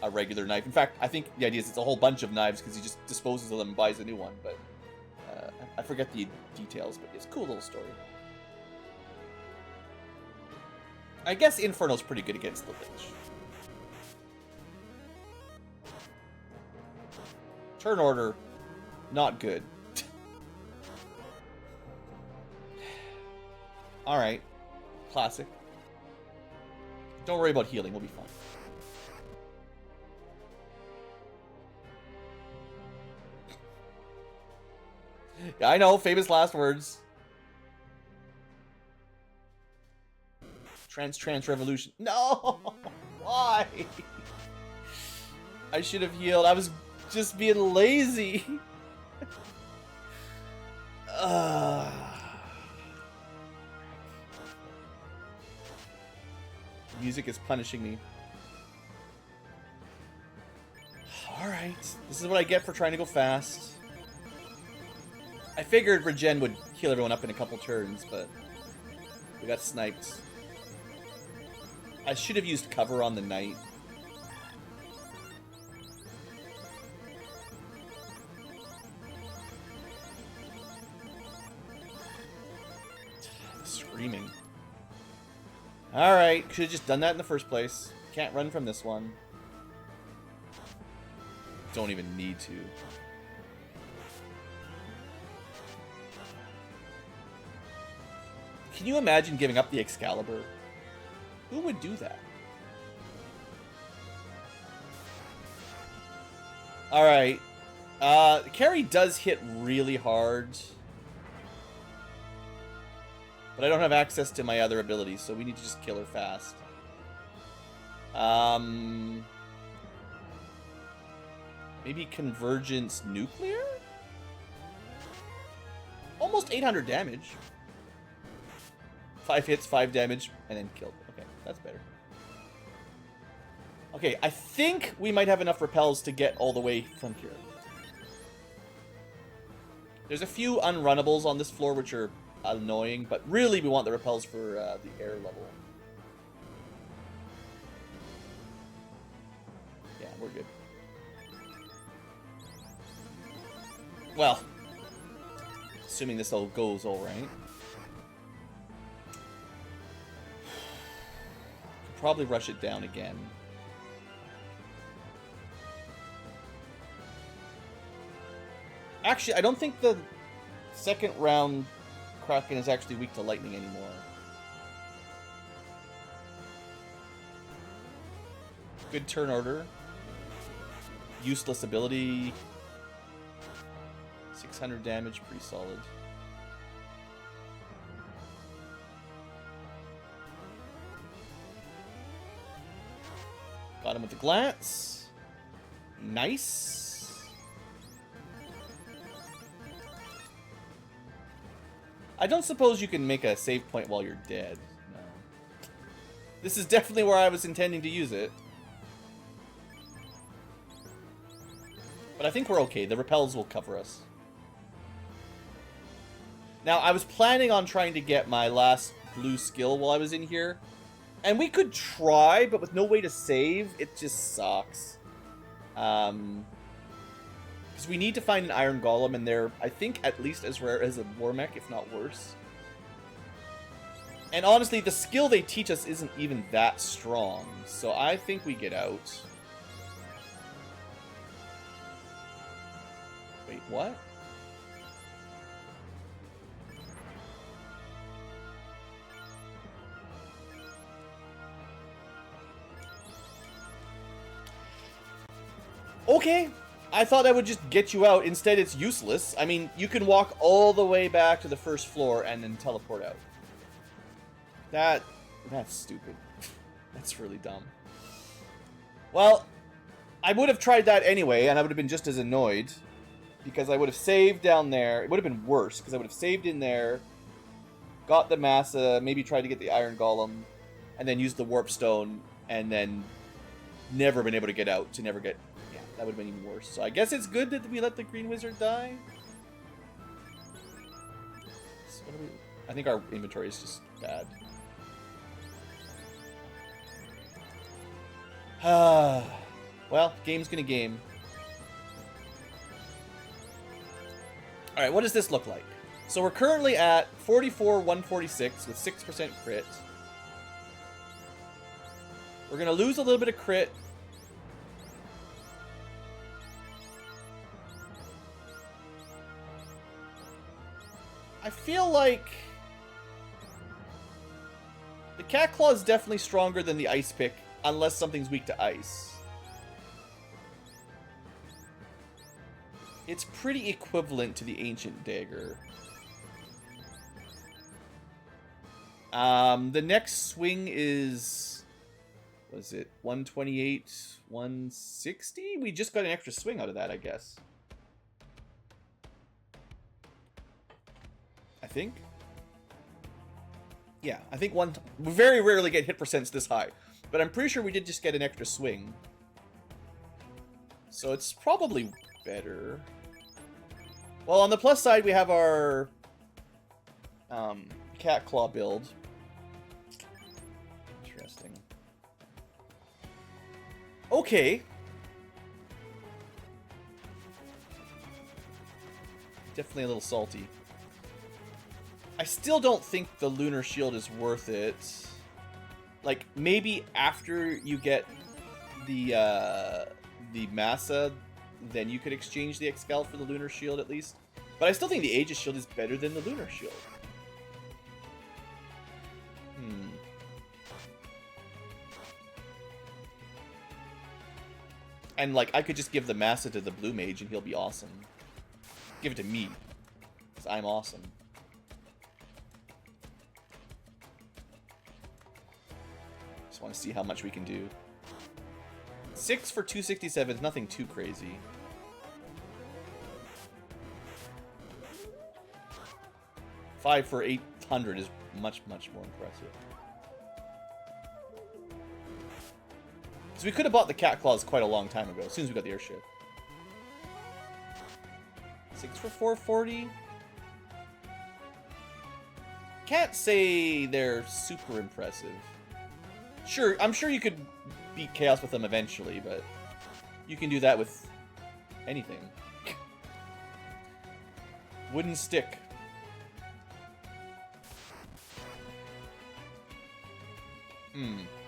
a regular knife. In fact, I think the idea is it's a whole bunch of knives because he just disposes of them and buys a new one. But I forget the details, but it's a cool little story. I guess Inferno's pretty good against the Lich. Turn order, not good. Alright. Classic. Don't worry about healing, we'll be fine. Yeah, I know, famous last words. Trans revolution. No! Why? I should have healed. I was just being lazy. Music is punishing me. Alright, this is what I get for trying to go fast. I figured Regen would heal everyone up in a couple turns, but we got sniped. I should have used cover on the knight. Screaming. Alright, should have just done that in the first place. Can't run from this one. Don't even need to. Can you imagine giving up the Excalibur? Who would do that? Alright. Carry does hit really hard. But I don't have access to my other abilities, so we need to just kill her fast. Maybe Convergence Nuclear? Almost 800 damage. 5 hits, 5 damage, and then killed. Okay, that's better. Okay, I think we might have enough repels to get all the way from here. There's a few unrunnables on this floor which are annoying, but really we want the repels for the air level. Yeah, we're good. Well, assuming this all goes all right. Probably rush it down again. Actually, I don't think the second round Kraken is actually weak to lightning anymore. Good turn order. Useless ability. 600 damage, pretty solid. Got him with the glance. Nice. I don't suppose you can make a save point while you're dead. No. This is definitely where I was intending to use it. But I think we're okay. The repels will cover us. Now, I was planning on trying to get my last blue skill while I was in here. And we could try, but with no way to save, it just sucks. Because we need to find an Iron Golem, and they're, I think, at least as rare as a War Mech, if not worse. And honestly, the skill they teach us isn't even that strong, so I think we get out. Wait, what? Okay, I thought I would just get you out. Instead, it's useless. I mean, you can walk all the way back to the first floor and then teleport out. That's stupid. That's really dumb. Well, I would have tried that anyway, and I would have been just as annoyed. Because I would have saved down there. It would have been worse, because I would have saved in there, got the Massa, maybe tried to get the Iron Golem, and then used the Warp Stone, and then never been able to get out, to never get... That would have been even worse. So I guess it's good that we let the Green Wizard die. So what do we... I think our inventory is just bad. Well, game's gonna game. Alright, what does this look like? So we're currently at 44,146 with 6% crit. We're gonna lose a little bit of crit. I feel like the Cat Claw is definitely stronger than the Ice Pick, unless something's weak to ice. It's pretty equivalent to the Ancient Dagger. The next swing is... Was it 128, 160? We just got an extra swing out of that, I guess. I think. Yeah, I think we very rarely get hit percents this high. But I'm pretty sure we did just get an extra swing. So it's probably better. Well, on the plus side, we have our cat claw build. Interesting. Okay. Definitely a little salty. I still don't think the Lunar Shield is worth it. Like, maybe after you get the Massa, then you could exchange the Excal for the Lunar Shield at least. But I still think the Aegis Shield is better than the Lunar Shield. And, like, I could just give the Massa to the Blue Mage and he'll be awesome. Give it to me. Because I'm awesome. Just want to see how much we can do. 6 for 267 is nothing too crazy. Five for 800 is much, much more impressive. So we could have bought the Cat Claws quite a long time ago, as soon as we got the airship. 6 for 440? Can't say they're super impressive. Sure, I'm sure you could beat Chaos with them eventually, but you can do that with anything. Wooden stick.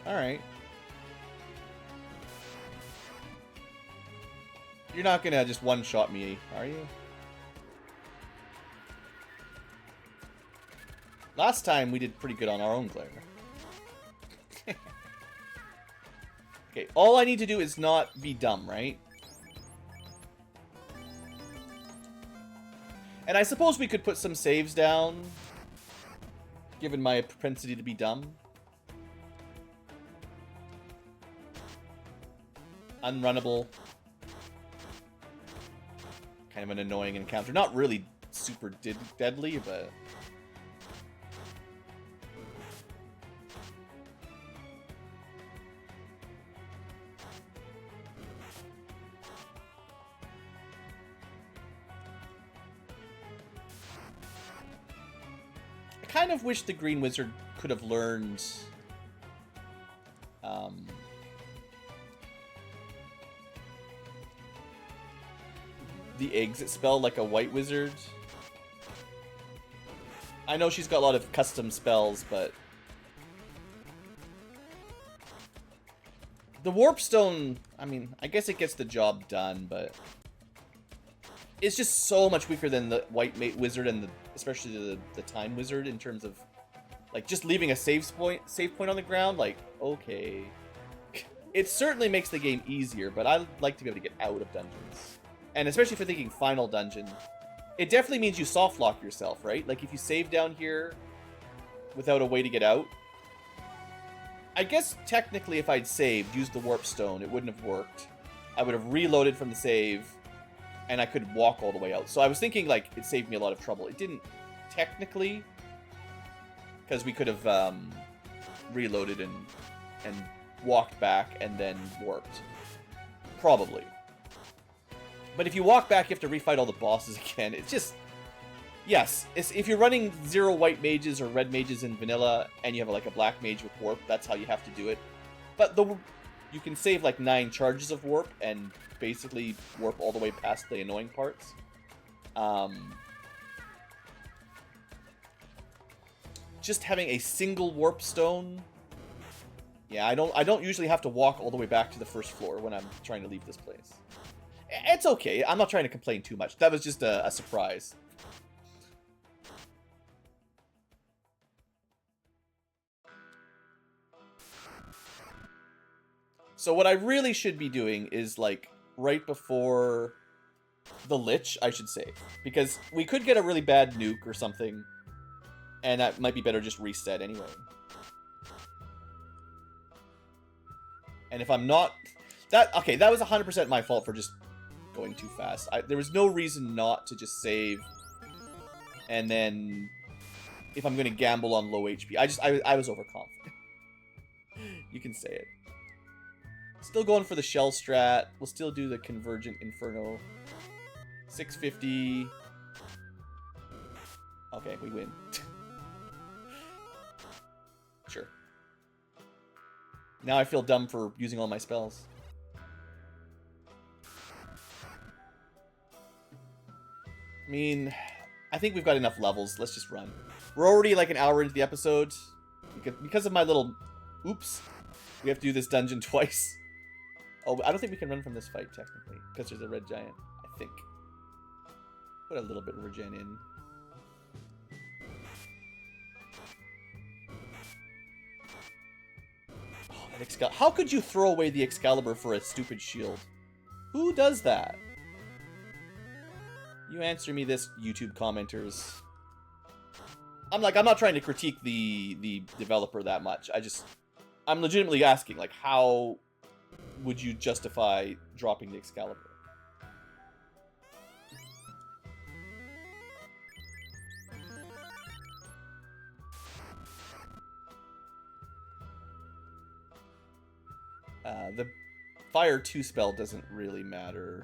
Alright. You're not gonna just one-shot me, are you? Last time we did pretty good on our own glare. Okay, all I need to do is not be dumb, right? And I suppose we could put some saves down, given my propensity to be dumb. Unrunnable. Kind of an annoying encounter. Not really super deadly, but... I kind of wish the Green Wizard could have learned... the exit spell like a White Wizard. I know she's got a lot of custom spells, but... The Warp Stone, I mean, I guess it gets the job done, but... It's just so much weaker than the White Wizard and especially the Time Wizard in terms of... Like, just leaving a save point on the ground, like, okay. It certainly makes the game easier, but I'd like to be able to get out of dungeons. And especially for thinking final dungeon, it definitely means you soft lock yourself, right? Like if you save down here without a way to get out, I guess technically if I'd saved, used the Warp Stone, it wouldn't have worked. I would have reloaded from the save, and I could walk all the way out. So I was thinking like it saved me a lot of trouble. It didn't technically, because we could have reloaded and walked back and then warped. Probably. But if you walk back, you have to refight all the bosses again. It's just... Yes, if you're running 0 white mages or red mages in vanilla, and you have like a black mage with warp, that's how you have to do it. But you can save like 9 charges of warp, and basically warp all the way past the annoying parts. Just having a single warp stone... Yeah, I don't usually have to walk all the way back to the first floor when I'm trying to leave this place. It's okay. I'm not trying to complain too much. That was just a surprise. So what I really should be doing is, like, right before the Lich, I should say. Because we could get a really bad nuke or something. And that might be better just reset anyway. And if I'm not... Okay, that was 100% my fault for just going too fast. There was no reason not to just save. And then... if I'm going to gamble on low HP. I was overconfident. You can say it. Still going for the shell strat. We'll still do the Convergent Inferno. 650. Okay, we win. Sure. Now I feel dumb for using all my spells. I mean, I think we've got enough levels. Let's just run. We're already like an hour into the episode. Because of my little... oops. We have to do this dungeon twice. Oh, I don't think we can run from this fight, technically. Because there's a red giant, I think. Put a little bit of regen in. Oh, that Excalibur. How could you throw away the Excalibur for a stupid shield? Who does that? You answer me this, YouTube commenters. I'm not trying to critique the developer that much. I'm legitimately asking, like, how would you justify dropping the Excalibur? The Fire 2 spell doesn't really matter.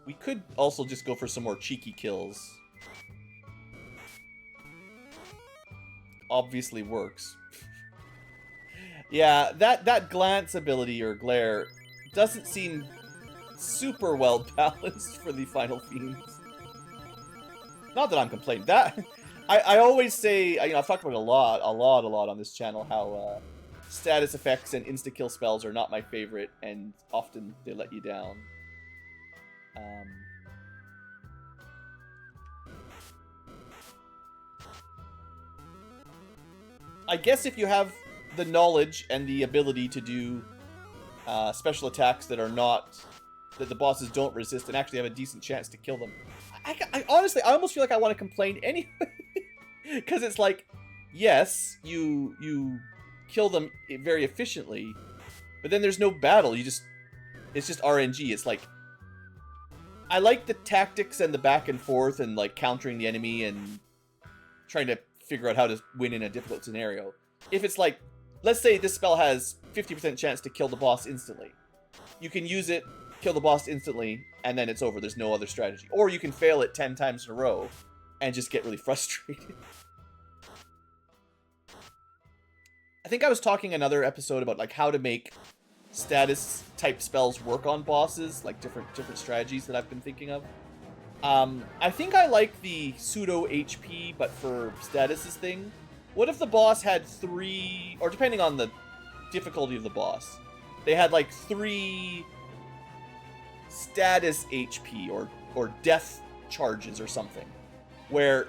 We could also just go for some more cheeky kills. Obviously works. Yeah, that glance ability or glare doesn't seem super well balanced for the final fiends. Not that I'm complaining. I always say, I've talked about it a lot on this channel, how status effects and insta-kill spells are not my favorite, and often they let you down. I guess if you have the knowledge and the ability to do special attacks that are not... that the bosses don't resist and actually have a decent chance to kill them. I honestly, I almost feel like I want to complain anyway. Because it's like, yes, you kill them very efficiently, but then there's no battle. It's just RNG. It's like, I like the tactics and the back and forth and like countering the enemy and trying to figure out how to win in a difficult scenario. If it's like, let's say this spell has 50% chance to kill the boss instantly. You can use it, kill the boss instantly, and then it's over. There's no other strategy. Or you can fail it 10 times in a row and just get really frustrated. I think I was talking another episode about like how to make status type spells work on bosses, like different strategies that I've been thinking of. I think I like the pseudo HP, but for statuses thing. What if the boss had 3, or depending on the difficulty of the boss, they had like 3 status HP or death charges or something, where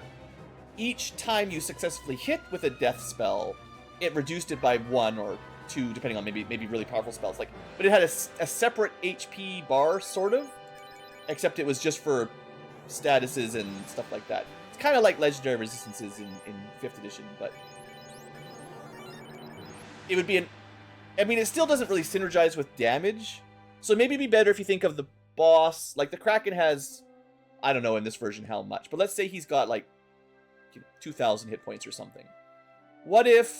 each time you successfully hit with a death spell, it reduced it by 1 or 2, depending on maybe really powerful spells. Like, but it had a separate HP bar, sort of, except it was just for statuses and stuff like that. It's kind of like legendary resistances in 5th edition, but it would be I mean, it still doesn't really synergize with damage, so maybe it'd be better if you think of the boss, like the Kraken has, I don't know in this version how much, but let's say he's got like 2,000 hit points or something. What if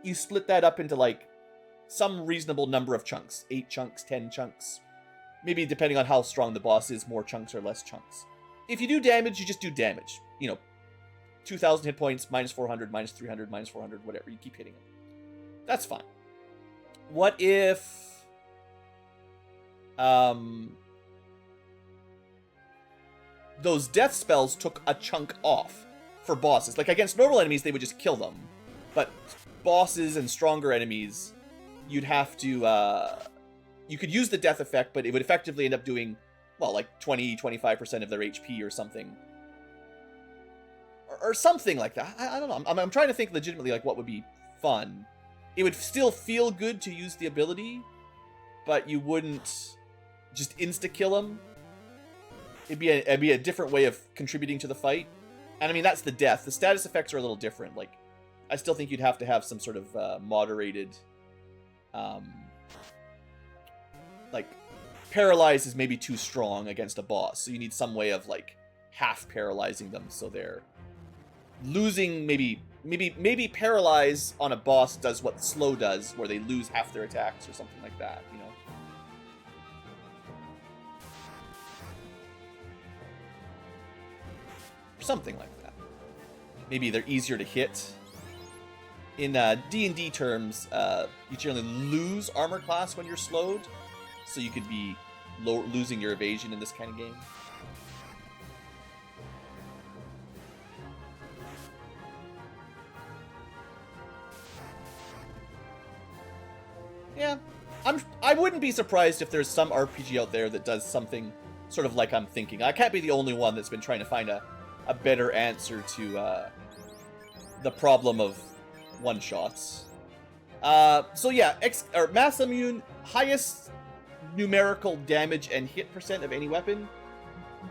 you split that up into like some reasonable number of chunks, 8 chunks, 10 chunks, maybe depending on how strong the boss is, more chunks or less chunks. If you do damage, you just do damage. 2,000 hit points, minus 400, minus 300, minus 400, whatever. You keep hitting them. That's fine. What if those death spells took a chunk off for bosses? Like against normal enemies, they would just kill them. But bosses and stronger enemies, you'd have to... you could use the death effect, but it would effectively end up doing, well, like 20-25% of their HP or something. Or something like that. I don't know. I'm trying to think legitimately like what would be fun. It would still feel good to use the ability, but you wouldn't just insta-kill him. It'd be a different way of contributing to the fight. And I mean, that's the death. The status effects are a little different. Like, I still think you'd have to have some sort of moderated... like, paralyze is maybe too strong against a boss. So you need some way of, like, half paralyzing them so they're losing maybe paralyze on a boss does what slow does, where they lose half their attacks or something like that, you know? Something like that. Maybe they're easier to hit. In D&D terms, you generally lose armor class when you're slowed, so you could be losing your evasion in this kind of game. Yeah, I wouldn't be surprised if there's some RPG out there that does something sort of like I'm thinking. I can't be the only one that's been trying to find a better answer to the problem of one-shots. So yeah, mass immune, highest numerical damage and hit percent of any weapon.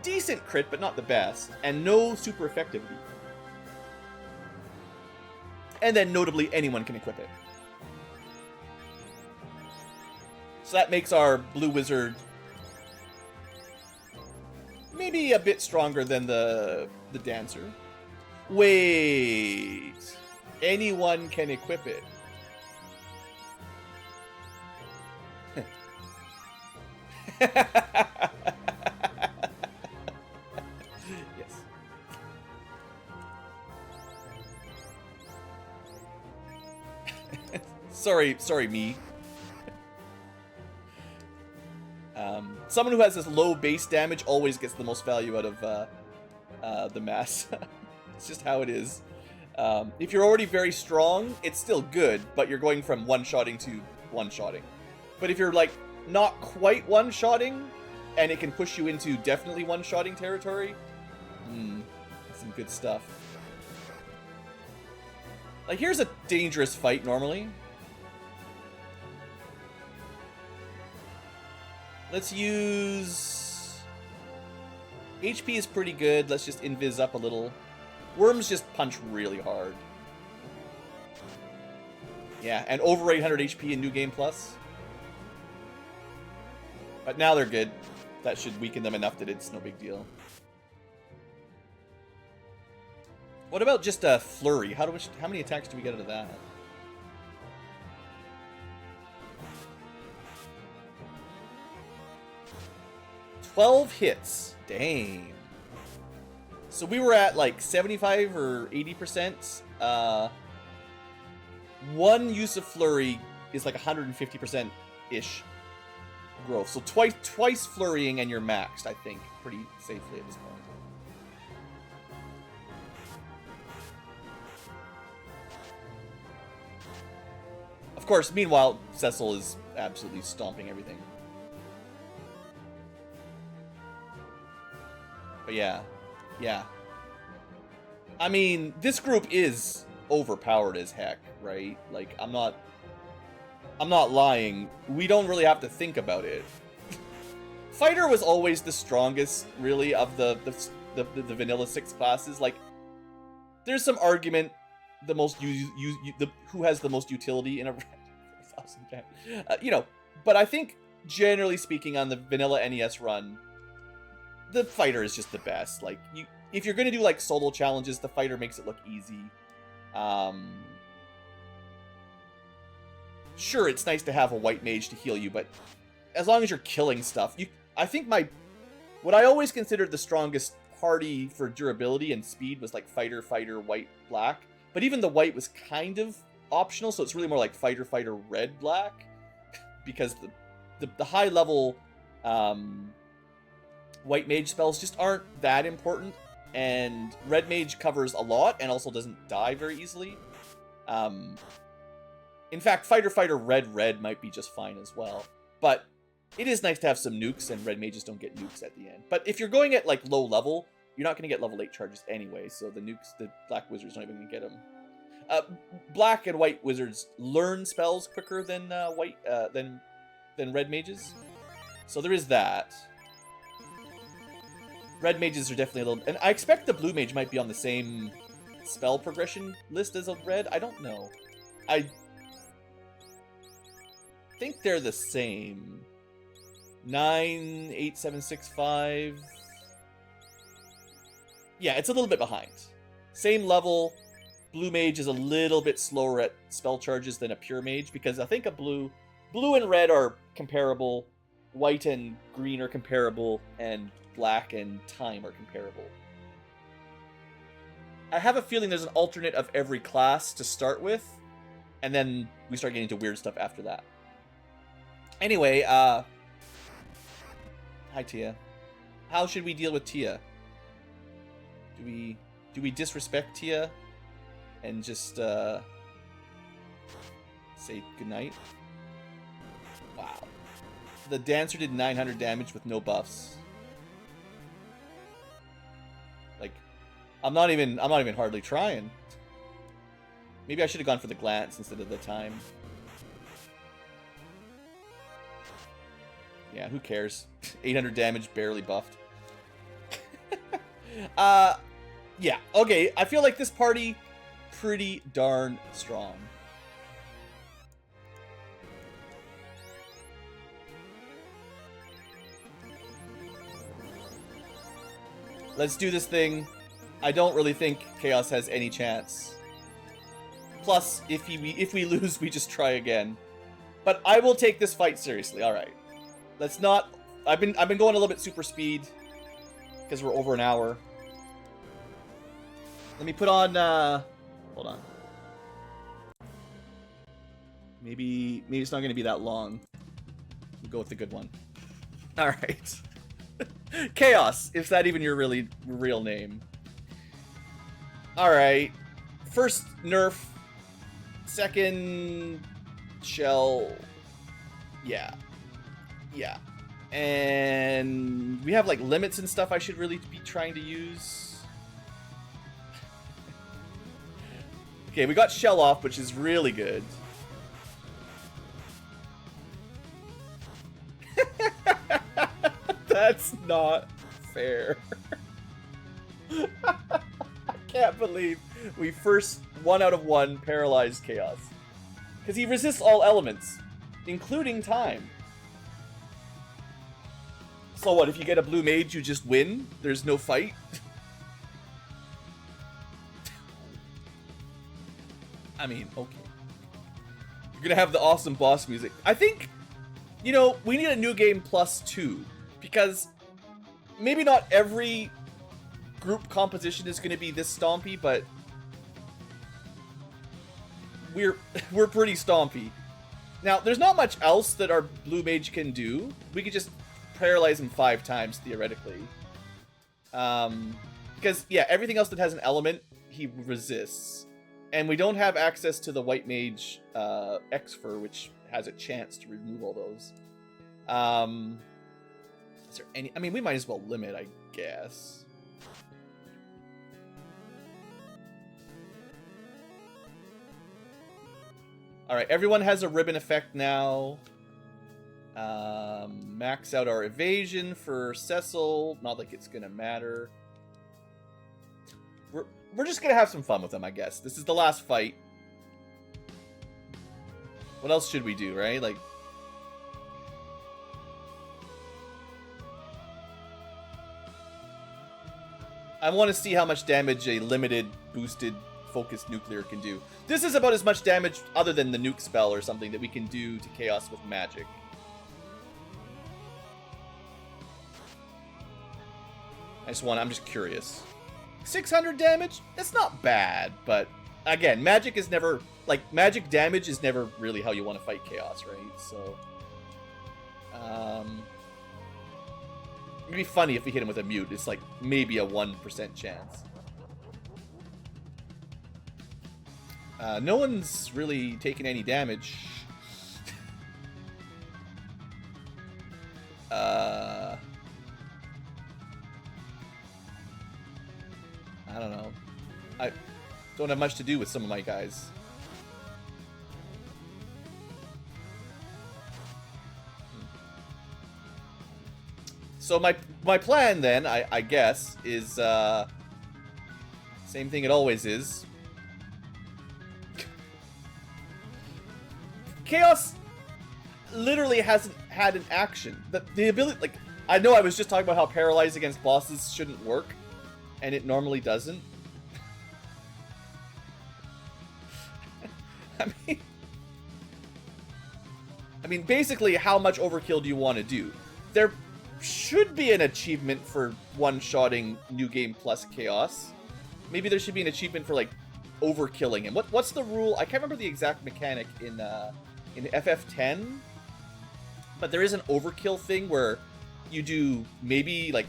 Decent crit, but not the best. And no super effectivity. And then notably, anyone can equip it. So that makes our blue wizard maybe a bit stronger than the dancer. Wait. Anyone can equip it. Yes. Sorry, me. Someone who has this low base damage always gets the most value out of the mass. It's just how it is. If you're already very strong, it's still good, but you're going from one-shotting to one-shotting. But if you're, like, not quite one-shotting, and it can push you into definitely one-shotting territory, that's some good stuff. Like, here's a dangerous fight, normally. Let's use... HP is pretty good. Let's just invis up a little. Worms just punch really hard. Yeah, and over 800 HP in New Game Plus. But now they're good. That should weaken them enough that it's no big deal. What about just a flurry? How many attacks do we get out of that? $12 hits. Dang. So we were at like 75 or 80%. One use of flurry is like 150%-ish growth. So twice flurrying and you're maxed, I think, pretty safely at this point. Of course, meanwhile, Cecil is absolutely stomping everything. But yeah. Yeah. I mean, this group is overpowered as heck, right? Like, I'm not lying. We don't really have to think about it. Fighter was always the strongest, really, of the vanilla 6 classes. Like, there's some argument the most who has the most utility in a you know, but I think generally speaking on the vanilla NES run, the fighter is just the best. Like, if you're gonna do like solo challenges, the fighter makes it look easy. Sure, it's nice to have a white mage to heal you, but as long as you're killing stuff, I think what I always considered the strongest party for durability and speed was like fighter, white, black. But even the white was kind of optional, so it's really more like fighter, red, black, because the high level white mage spells just aren't that important, and red mage covers a lot and also doesn't die very easily. In fact, fighter, red might be just fine as well, but it is nice to have some nukes, and red mages don't get nukes at the end. But if you're going at like low level, you're not going to get level 8 charges anyway, so the nukes, the black wizards aren't even going to get them. Black and white wizards learn spells quicker than than red mages. So there is that. Red mages are definitely a little... And I expect the blue mage might be on the same spell progression list as a red. I don't know. I think they're the same. 9, 8, 7, 6, 5. Yeah, it's a little bit behind. Same level. Blue mage is a little bit slower at spell charges than a pure mage, because I think a blue and red are comparable. White and green are comparable, and black and time are comparable. I have a feeling there's an alternate of every class to start with, and then we start getting into weird stuff after that. Anyway, hi Tia. How should we deal with Tia? Do we disrespect Tia and just say goodnight? Wow. The dancer did 900 damage with no buffs. Like, I'm not even hardly trying. Maybe I should have gone for the glance instead of the time. Yeah, who cares? 800 damage, barely buffed. Yeah, okay, I feel like this party pretty darn strong. Let's do this thing. I don't really think Chaos has any chance. Plus, if we lose, we just try again. But I will take this fight seriously. All right. Let's not. I've been going a little bit super speed because we're over an hour. Let me put on. Hold on. Maybe it's not going to be that long. We'll go with the good one. All right. Chaos, if that even your real name. Alright. First nerf. Second shell. Yeah. Yeah. And we have like limits and stuff I should really be trying to use. Okay, we got shell off, which is really good. That's not fair. I can't believe we first 1 out of 1 paralyzed Chaos. Because he resists all elements, including time. So what, if you get a blue mage, you just win? There's no fight? I mean, okay. You're gonna have the awesome boss music. I think, you know, we need a new game +2. Because maybe not every group composition is going to be this stompy, but we're pretty stompy. Now, there's not much else that our blue mage can do. We could just paralyze him 5 times, theoretically. Because, yeah, everything else that has an element, he resists. And we don't have access to the white mage X-Fur, which has a chance to remove all those. Is there any... I mean, we might as well limit, I guess. Alright, everyone has a ribbon effect now. Max out our evasion for Cecil. Not like it's gonna matter. We're just gonna have some fun with them, I guess. This is the last fight. What else should we do, right? Like... I want to see how much damage a limited, boosted, focused nuclear can do. This is about as much damage, other than the nuke spell or something, that we can do to Chaos with magic. I'm just curious. 600 damage? That's not bad, but again, magic is never, like, magic damage is never really how you want to fight Chaos, right? So, it'd be funny if we hit him with a mute. It's like maybe a 1% chance. No one's really taken any damage. I don't know. I don't have much to do with some of my guys. So my plan then, I guess, is same thing it always is. Chaos literally hasn't had an action. The ability, like, I know I was just talking about how paralyzed against bosses shouldn't work, and it normally doesn't. I mean, basically, how much overkill do you want to do? There should be an achievement for one-shotting New Game Plus Chaos. Maybe there should be an achievement for, like, overkilling him. What's the rule? I can't remember the exact mechanic in FF10, but there is an overkill thing where you do maybe, like,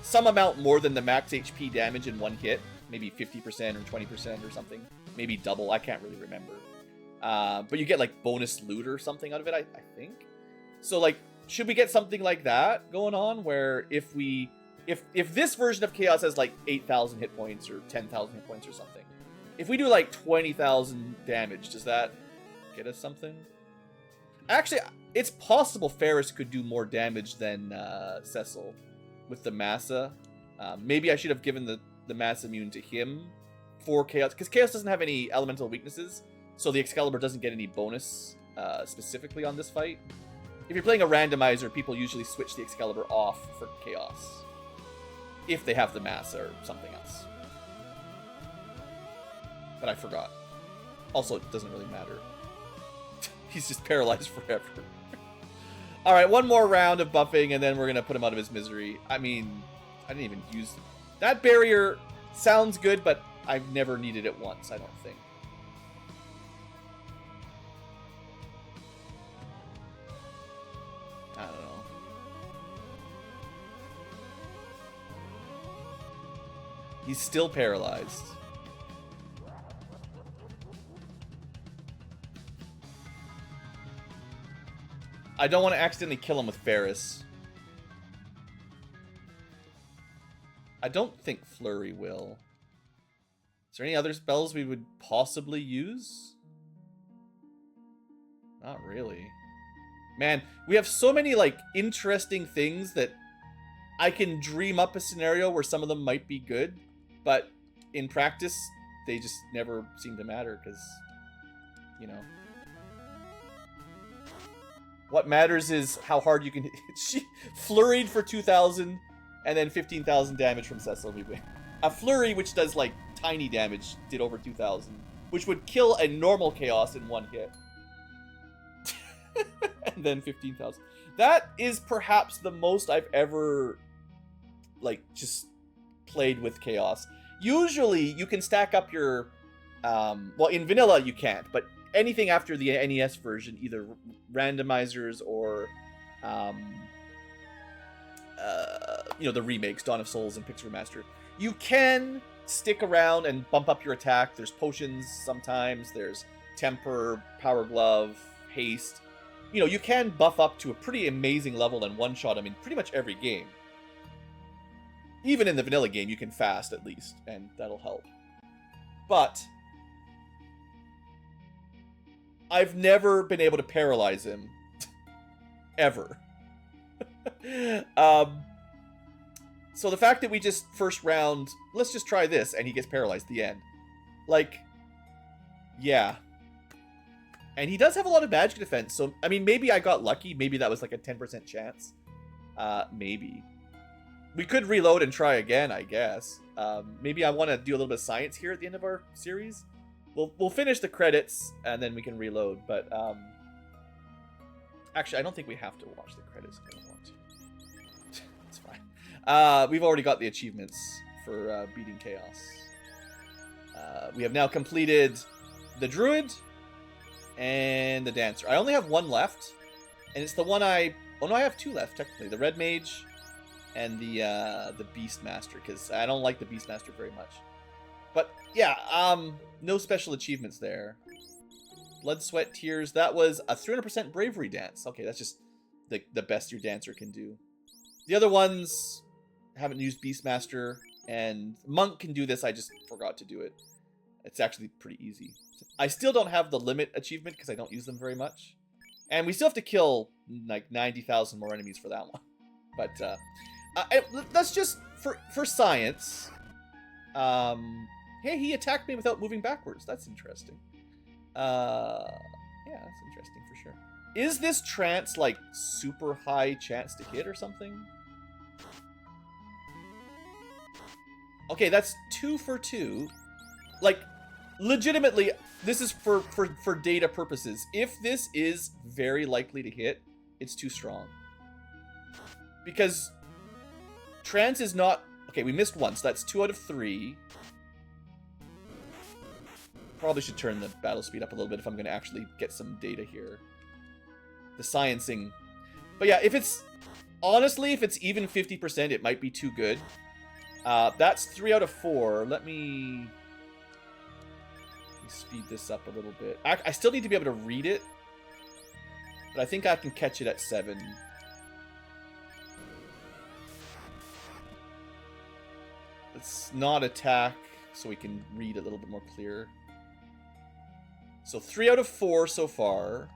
some amount more than the max HP damage in one hit. Maybe 50% or 20% or something. Maybe double. I can't really remember. But you get, like, bonus loot or something out of it, I think. So, like, should we get something like that going on, where if this version of Chaos has, like, 8,000 hit points or 10,000 hit points or something, if we do, like, 20,000 damage, does that get us something? Actually, it's possible Ferris could do more damage than Cecil with the Massa. Maybe I should have given the Massa immune to him for Chaos, because Chaos doesn't have any elemental weaknesses. So the Excalibur doesn't get any bonus specifically on this fight. If you're playing a randomizer, people usually switch the Excalibur off for Chaos. If they have the Massa or something else. But I forgot. Also, it doesn't really matter. He's just paralyzed forever. Alright, one more round of buffing, and then we're going to put him out of his misery. I mean, I didn't even use... That barrier sounds good, but I've never needed it once, I don't think. I don't know. He's still paralyzed. I don't want to accidentally kill him with Ferris. I don't think Flurry will. Is there any other spells we would possibly use? Not really. Man, we have so many, like, interesting things that I can dream up a scenario where some of them might be good, but in practice, they just never seem to matter, because, you know. What matters is how hard you can hit. She flurried for 2,000, and then 15,000 damage from Cecil. We win. A flurry, which does, like, tiny damage, did over 2,000, which would kill a normal Chaos in one hit. And then 15,000. That is perhaps the most I've ever, like, just played with Chaos. Usually, you can stack up your... well, in vanilla, you can't, but anything after the NES version, either randomizers or, you know, the remakes, Dawn of Souls and Pixel Remaster, you can stick around and bump up your attack. There's potions sometimes. There's Temper, Power Glove, Haste. You know, you can buff up to a pretty amazing level and one-shot them in pretty much every game. Even in the vanilla game, you can fast at least, and that'll help. But I've never been able to paralyze him. Ever. So the fact that we just first round, let's just try this, and he gets paralyzed at the end. Like, yeah. And he does have a lot of magic defense, so, I mean, maybe I got lucky. Maybe that was like a 10% chance. Maybe. We could reload and try again, I guess. Maybe I want to do a little bit of science here at the end of our series. We'll finish the credits, and then we can reload, but, actually, I don't think we have to watch the credits if we don't want to. It's fine. We've already got the achievements for beating Chaos. We have now completed the Druid and the Dancer. I only have one left, and it's the one oh no, I have two left, technically. The Red Mage and the Beastmaster, because I don't like the Beastmaster very much. But, yeah, no special achievements there. Blood, Sweat, Tears, that was a 300% Bravery Dance. Okay, that's just the best your Dancer can do. The other ones, haven't used Beastmaster, and Monk can do this, I just forgot to do it. It's actually pretty easy. I still don't have the Limit achievement, because I don't use them very much. And we still have to kill, like, 90,000 more enemies for that one. But that's just for science. Hey, he attacked me without moving backwards. That's interesting. Yeah, that's interesting for sure. Is this trance like super high chance to hit or something? Okay, that's 2 for 2. Like, legitimately, this is for data purposes. If this is very likely to hit, it's too strong. Because trance is not... Okay, we missed once. So that's 2 out of 3. Probably should turn the battle speed up a little bit if I'm going to actually get some data here. The sciencing. But yeah, if it's... Honestly, if it's even 50%, it might be too good. That's 3 out of 4. Let me speed this up a little bit. I still need to be able to read it. But I think I can catch it at 7. Let's not attack so we can read a little bit more clear. So 3 out of 4 so far.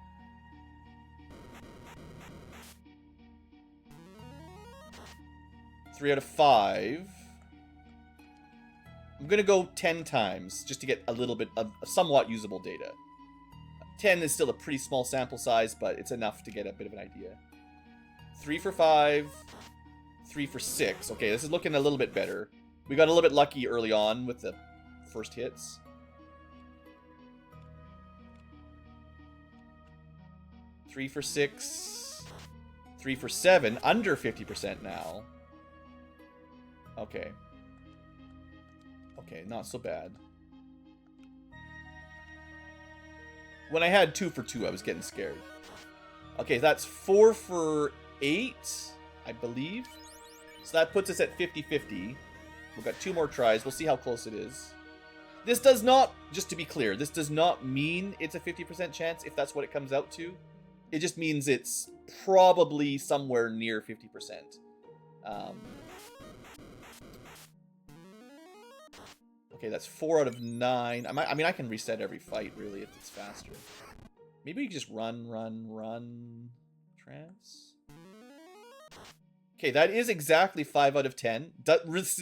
Three out of 5. I'm going to go 10 times just to get a little bit of somewhat usable data. 10 is still a pretty small sample size, but it's enough to get a bit of an idea. 3 for 5. 3 for 6. Okay, this is looking a little bit better. We got a little bit lucky early on with the first hits. 3 for 6. 3 for 7. Under 50% now. Okay. Okay, not so bad. When I had 2 for 2, I was getting scared. Okay, that's 4 for 8, I believe. So that puts us at 50-50. We've got 2 more tries. We'll see how close it is. This does not, just to be clear, this does not mean it's a 50% chance if that's what it comes out to. It just means it's probably somewhere near 50%. Okay, that's 4 out of 9. I mean, I can reset every fight, really, if it's faster. Maybe we can just run. Trance? Okay, that is exactly 5 out of 10.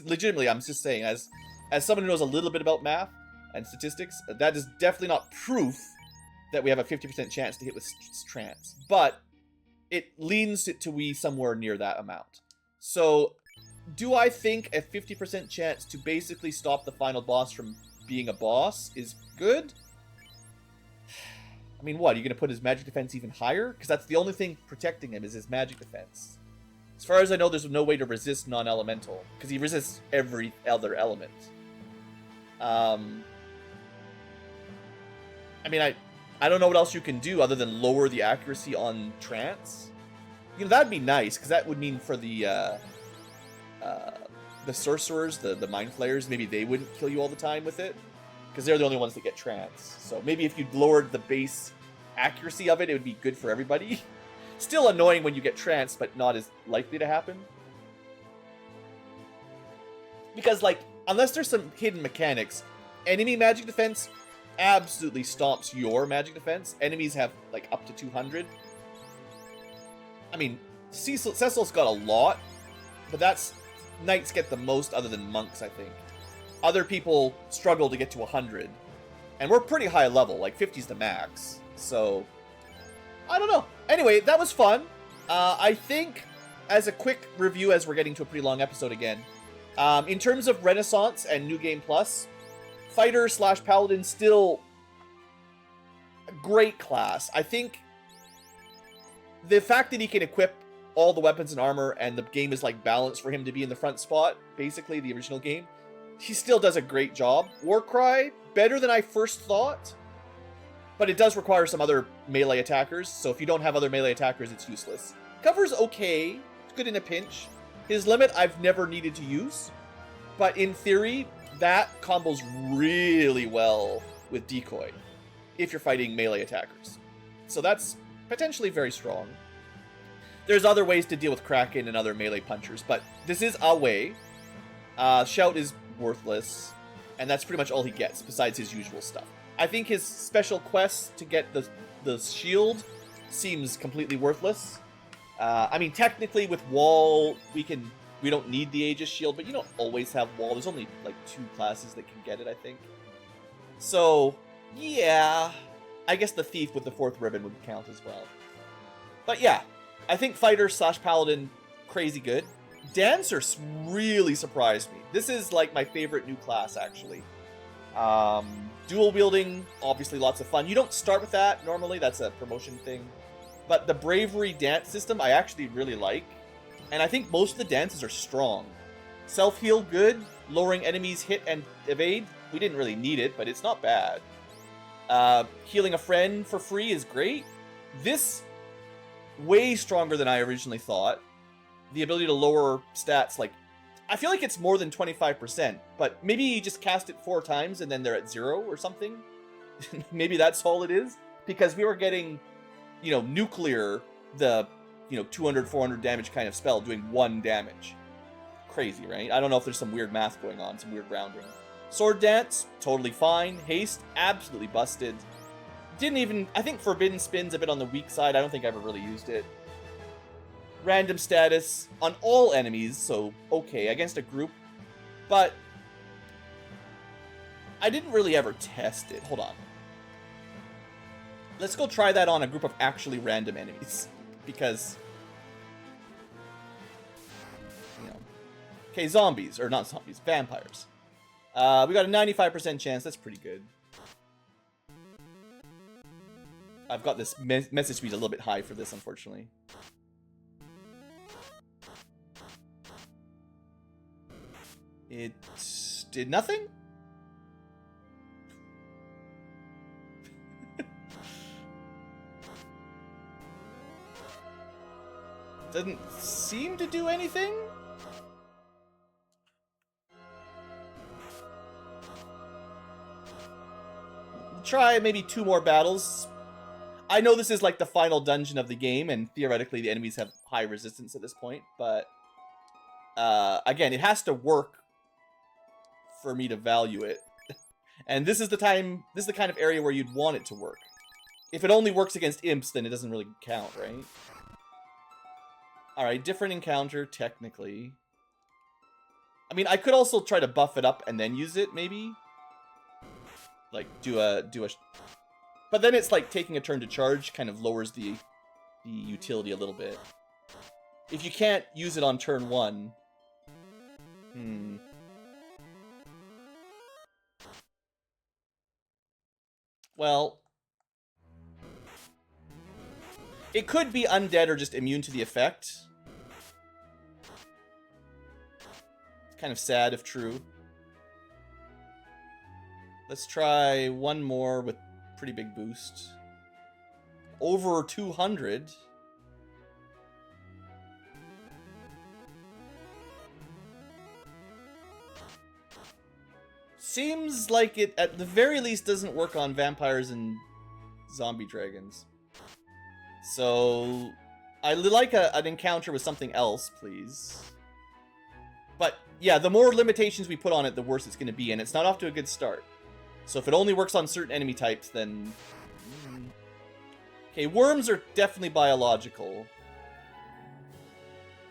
Legitimately, I'm just saying, as someone who knows a little bit about math and statistics, that is definitely not proof that we have a 50% chance to hit with trance. But it leans it to be somewhere near that amount. So... do I think a 50% chance to basically stop the final boss from being a boss is good? I mean, what? Are you going to put his magic defense even higher? Because that's the only thing protecting him is his magic defense. As far as I know, there's no way to resist non-elemental. Because he resists every other element. I mean, I don't know what else you can do other than lower the accuracy on trance. You know, that'd be nice, because that would mean for the sorcerers, the mind flayers, maybe they wouldn't kill you all the time with it, because they're the only ones that get trance. So maybe if you lowered the base accuracy of it, it would be good for everybody. Still annoying when you get trance, but not as likely to happen. Because, like, unless there's some hidden mechanics, enemy magic defense absolutely stomps your magic defense. Enemies have, like, up to 200. I mean, Cecil's got a lot, but that's... Knights get the most other than monks, I think. Other people struggle to get to 100. And we're pretty high level, like 50's the max. So, I don't know. Anyway, that was fun. I think, as a quick review, as we're getting to a pretty long episode again, in terms of Renaissance and New Game Plus, Fighter / Paladin still a great class. I think the fact that he can equip all the weapons and armor, and the game is like balanced for him to be in the front spot, basically the original game, he still does a great job. Warcry, better than I first thought, but it does require some other melee attackers, so if you don't have other melee attackers, it's useless. Cover's okay, it's good in a pinch. His limit I've never needed to use, but in theory, that combos really well with Decoy, if you're fighting melee attackers. So that's potentially very strong. There's other ways to deal with Kraken and other melee punchers, but this is a way. Shout is worthless, and that's pretty much all he gets, besides his usual stuff. I think his special quest to get the shield seems completely worthless. I mean, technically with wall, we don't need the Aegis shield, but you don't always have wall. There's only like 2 classes that can get it, I think. So, yeah, I guess the thief with the 4th ribbon would count as well. But yeah, I think fighter / paladin, crazy good. Dancer really surprised me. This is like my favorite new class, actually. Dual wielding, obviously lots of fun. You don't start with that normally, that's a promotion thing. But the bravery dance system I actually really like. And I think most of the dances are strong. Self-heal, good. Lowering enemies' hit and evade, we didn't really need it, but it's not bad. Healing a friend for free is great. This, way stronger than I originally thought. The ability to lower stats, like, I feel like it's more than 25%, but maybe you just cast it 4 times and then they're at 0 or something. Maybe that's all it is. Because we were getting, you know, nuclear, the, you know, 200, 400 damage kind of spell doing 1 damage. Crazy, right? I don't know if there's some weird math going on, some weird rounding. Sword dance, totally fine. Haste, absolutely busted. Didn't even, I think Forbidden Spin's a bit on the weak side. I don't think I ever really used it. Random status on all enemies, so okay, against a group. But I didn't really ever test it. Hold on. Let's go try that on a group of actually random enemies. Because, you know. Okay, zombies. Or not zombies, vampires. We got a 95% chance. That's pretty good. I've got this message speed a little bit high for this, unfortunately. It did nothing? Doesn't seem to do anything? Try maybe 2 more battles. I know this is like the final dungeon of the game, and theoretically the enemies have high resistance at this point, but again, it has to work for me to value it. And this is the kind of area where you'd want it to work. If it only works against imps, then it doesn't really count, right? Alright, different encounter, technically. I mean, I could also try to buff it up and then use it, maybe? Like, do a... But then it's like taking a turn to charge kind of lowers the utility a little bit. If you can't use it on turn 1... Well... It could be undead or just immune to the effect. It's kind of sad if true. Let's try one more with pretty big boost. Over 200. Seems like it, at the very least, doesn't work on vampires and zombie dragons. So, I'd like an encounter with something else, please. But, yeah, the more limitations we put on it, the worse it's going to be, and it's not off to a good start. So if it only works on certain enemy types, then... Okay, worms are definitely biological.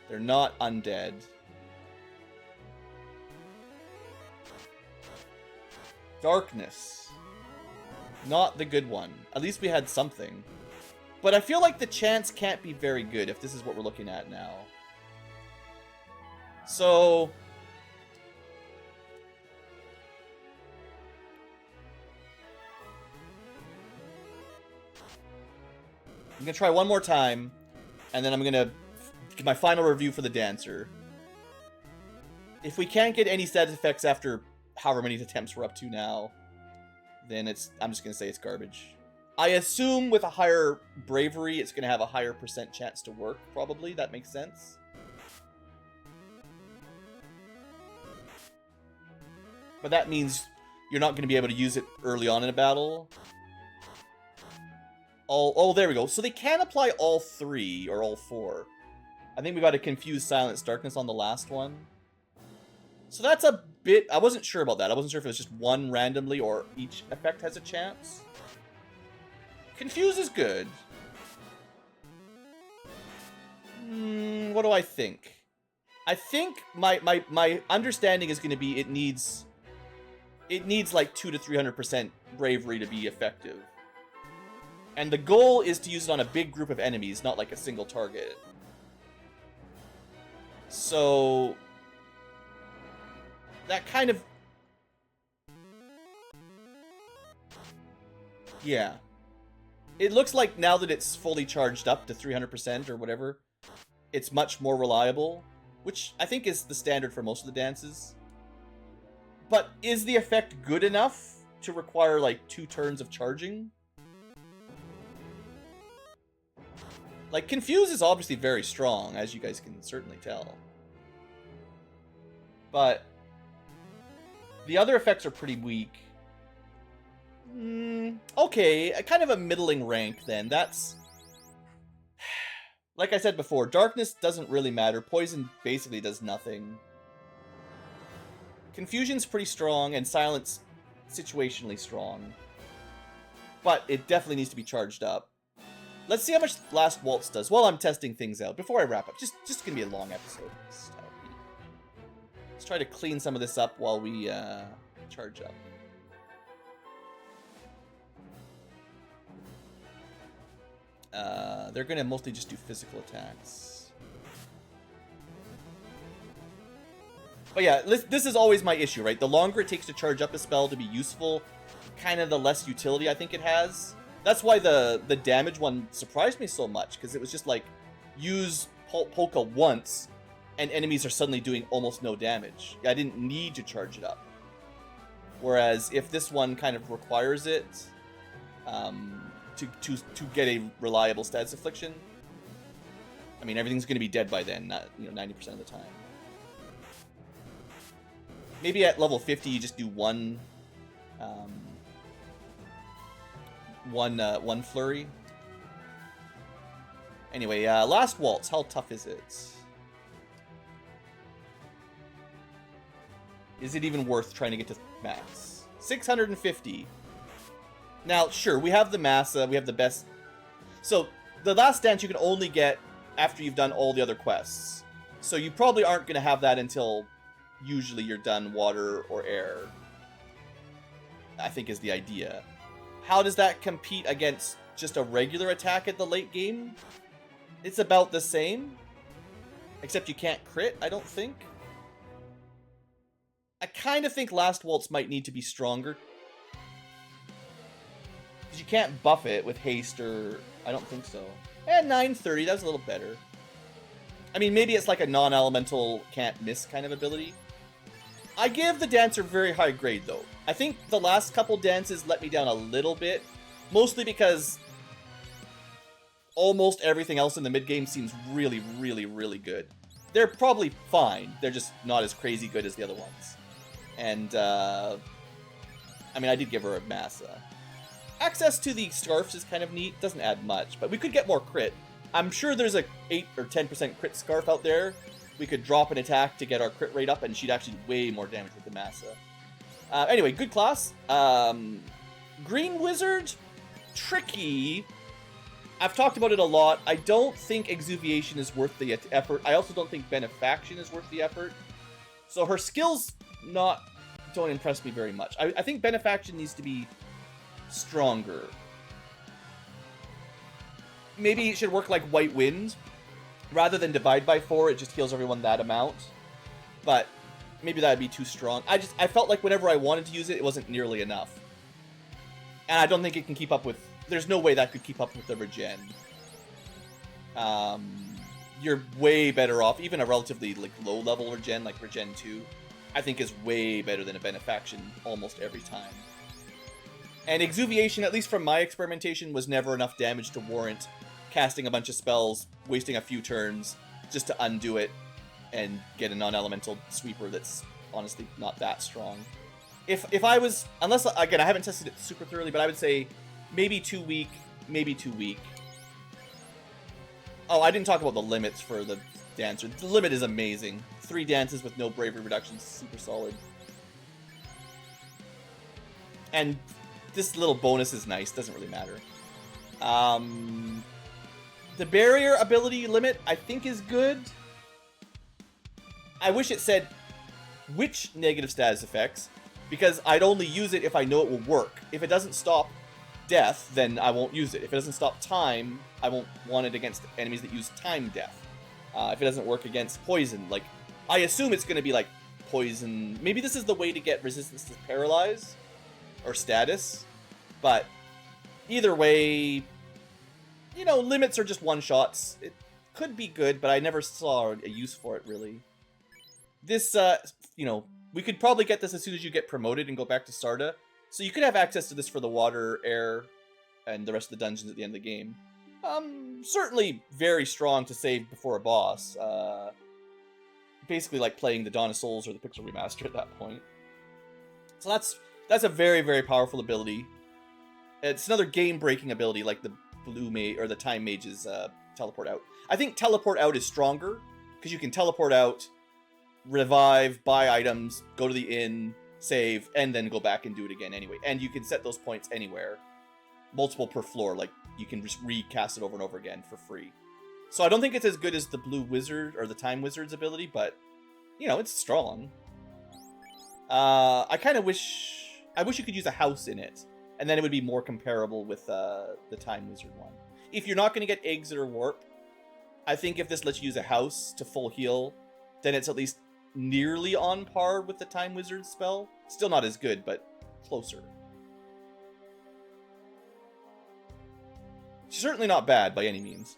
They're not undead. Darkness. Not the good one. At least we had something. But I feel like the chance can't be very good if this is what we're looking at now. So... I'm going to try one more time, and then I'm going to give my final review for the dancer. If we can't get any status effects after however many attempts we're up to now, then I'm just going to say it's garbage. I assume with a higher bravery, it's going to have a higher % chance to work, probably. That makes sense. But that means you're not going to be able to use it early on in a battle. Oh, there we go. So they can apply all 3 or all 4. I think we got a confused Silence Darkness on the last one. So that's a bit... I wasn't sure about that. I wasn't sure if it was just one randomly or each effect has a chance. Confuse is good. what do I think? I think my understanding is going to be it needs like 200 to 300% bravery to be effective. And the goal is to use it on a big group of enemies, not like a single target. So that kind of... Yeah. It looks like now that it's fully charged up to 300% or whatever, it's much more reliable, which I think is the standard for most of the dances. But is the effect good enough to require like 2 turns of charging? Like, Confuse is obviously very strong, as you guys can certainly tell. But the other effects are pretty weak. Okay, kind of a middling rank then. That's... Like I said before, Darkness doesn't really matter. Poison basically does nothing. Confusion's pretty strong, and Silence situationally strong. But it definitely needs to be charged up. Let's see how much Last Waltz does while I'm testing things out. Before I wrap up, just gonna be a long episode. Let's try to clean some of this up while we charge up. They're gonna mostly just do physical attacks. But yeah, this is always my issue, right? The longer it takes to charge up a spell to be useful, kind of the less utility I think it has. That's why the damage one surprised me so much, because it was just like, use Polka once, and enemies are suddenly doing almost no damage. I didn't need to charge it up. Whereas if this one kind of requires it, to get a reliable status affliction, I mean, everything's going to be dead by then, not 90% of the time. Maybe at level 50 you just do one flurry. Anyway, Last Waltz, how tough is it? Is it even worth trying to get to max? 650. Now, sure, we have the Massa, we have the best... So, the Last Dance you can only get after you've done all the other quests. So you probably aren't going to have that until usually you're done Water or Air, I think is the idea. How does that compete against just a regular attack at the late game? It's about the same. Except you can't crit, I don't think. I kind of think Last Waltz might need to be stronger. Because you can't buff it with haste or... I don't think so. 930, that was a little better. I mean, maybe it's like a non-elemental can't miss kind of ability. I give the Dancer very high grade, though. I think the last couple dances let me down a little bit. Mostly because almost everything else in the mid-game seems really, really, really good. They're probably fine. They're just not as crazy good as the other ones. And, I mean, I did give her a Massa. Access to the Scarfs is kind of neat. Doesn't add much, but we could get more crit. I'm sure there's a 8 or 10% crit Scarf out there. We could drop an attack to get our crit rate up, and she'd actually do way more damage with the Massa. Anyway, good class. Green Wizard, tricky. I've talked about it a lot. I don't think Exuviation is worth the effort. I also don't think Benefaction is worth the effort. So her skills don't impress me very much. I think Benefaction needs to be stronger. Maybe it should work like White Wind. Rather than divide by 4, it just heals everyone that amount. But maybe that would be too strong. I felt like whenever I wanted to use it, it wasn't nearly enough. And I don't think it can keep up with... There's no way that could keep up with the regen. You're way better off. Even a relatively low-level regen, like Regen 2, I think is way better than a Benefaction almost every time. And Exuviation, at least from my experimentation, was never enough damage to warrant casting a bunch of spells, wasting a few turns, just to undo it and get a non-elemental sweeper that's honestly not that strong. If I was... Unless, again, I haven't tested it super thoroughly, but I would say maybe 2 weak, maybe 2 weak. Oh, I didn't talk about the limits for the Dancer. The limit is amazing. 3 dances with no bravery reductions, super solid. And this little bonus is nice, doesn't really matter. The barrier ability limit, I think, is good. I wish it said which negative status effects, because I'd only use it if I know it will work. If it doesn't stop death, then I won't use it. If it doesn't stop time, I won't want it against enemies that use time death. If it doesn't work against poison, like, I assume it's going to be like poison. Maybe this is the way to get resistance to paralyze or status, but either way, you know, limits are just one-shots. It could be good, but I never saw a use for it, really. This, you know, we could probably get this as soon as you get promoted and go back to Sarda. So you could have access to this for the water, air, and the rest of the dungeons at the end of the game. Certainly very strong to save before a boss. Basically like playing the Dawn of Souls or the Pixel Remaster at that point. So that's a very, very powerful ability. It's another game-breaking ability like the Blue Mage or the Time Mage's Teleport Out. I think Teleport Out is stronger because you can teleport out, revive, buy items, go to the inn, save, and then go back and do it again anyway. And you can set those points anywhere. Multiple per floor, like you can just recast it over and over again for free. So I don't think it's as good as the Blue Wizard or the Time Wizard's ability, but, you know, it's strong. I wish you could use a house in it, and then it would be more comparable with the Time Wizard one. If you're not going to get Exit or Warp, I think if this lets you use a house to full heal, then it's at least nearly on par with the Time Wizard spell. Still not as good, but closer. Certainly not bad by any means.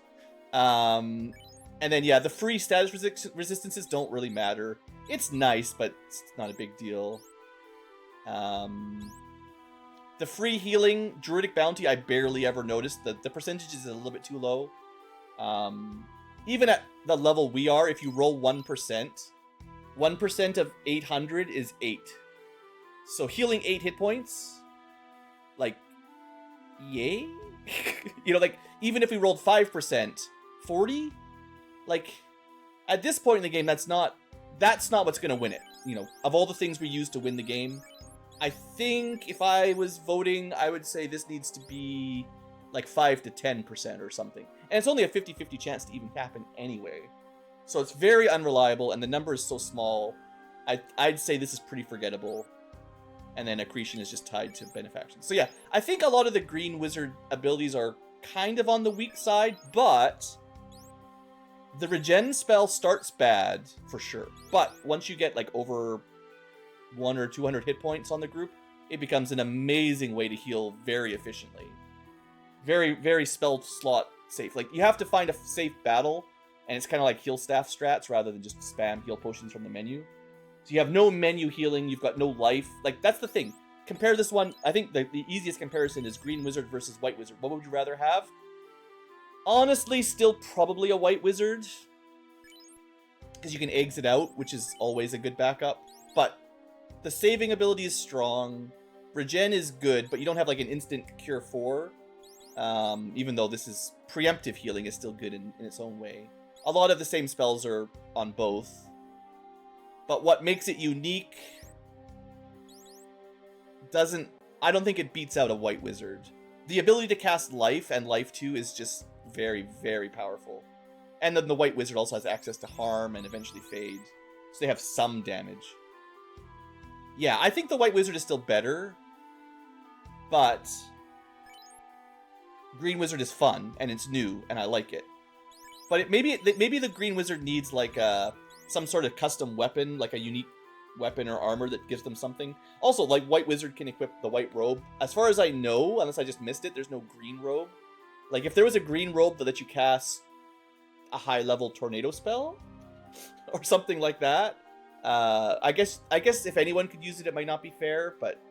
And then, yeah, the free status resistances don't really matter. It's nice, but it's not a big deal. The free healing Druidic Bounty, I barely ever noticed. The percentage is a little bit too low. Even at the level we are, if you roll 1%, 1% of 800 is 8. So healing 8 hit points, like, yay? You know, like, even if we rolled 5%, 40? Like, at this point in the game, that's not what's going to win it. You know, of all the things we use to win the game, I think if I was voting, I would say this needs to be like 5 to 10% or something. And it's only a 50-50 chance to even happen anyway. So it's very unreliable, and the number is so small, I'd say this is pretty forgettable. And then Accretion is just tied to Benefaction. So yeah, I think a lot of the Green Wizard abilities are kind of on the weak side, but the Regen spell starts bad, for sure. But once you get like over 100 or 200 hit points on the group, it becomes an amazing way to heal very efficiently. Very, very spell slot safe. Like, you have to find a safe battle, and it's kind of like heal staff strats rather than just spam heal potions from the menu. So you have no menu healing, you've got no life. Like, that's the thing. Compare this one, I think the easiest comparison is Green Wizard versus White Wizard. What would you rather have? Honestly, still probably a White Wizard, because you can exit out, which is always a good backup. But the saving ability is strong. Regen is good, but you don't have like an instant cure 4. Even though this is preemptive healing is still good in its own way. A lot of the same spells are on both. But what makes it unique I don't think it beats out a White Wizard. The ability to cast Life and Life 2 is just very, very powerful. And then the White Wizard also has access to Harm and eventually Fade. So they have some damage. Yeah, I think the White Wizard is still better. But Green Wizard is fun, and it's new, and I like it. But maybe the Green Wizard needs like some sort of custom weapon, like a unique weapon or armor that gives them something. Also, like, White Wizard can equip the White Robe. As far as I know, unless I just missed it, there's no Green Robe. Like, if there was a Green Robe that lets you cast a high-level tornado spell, or something like that, I guess if anyone could use it, it might not be fair, but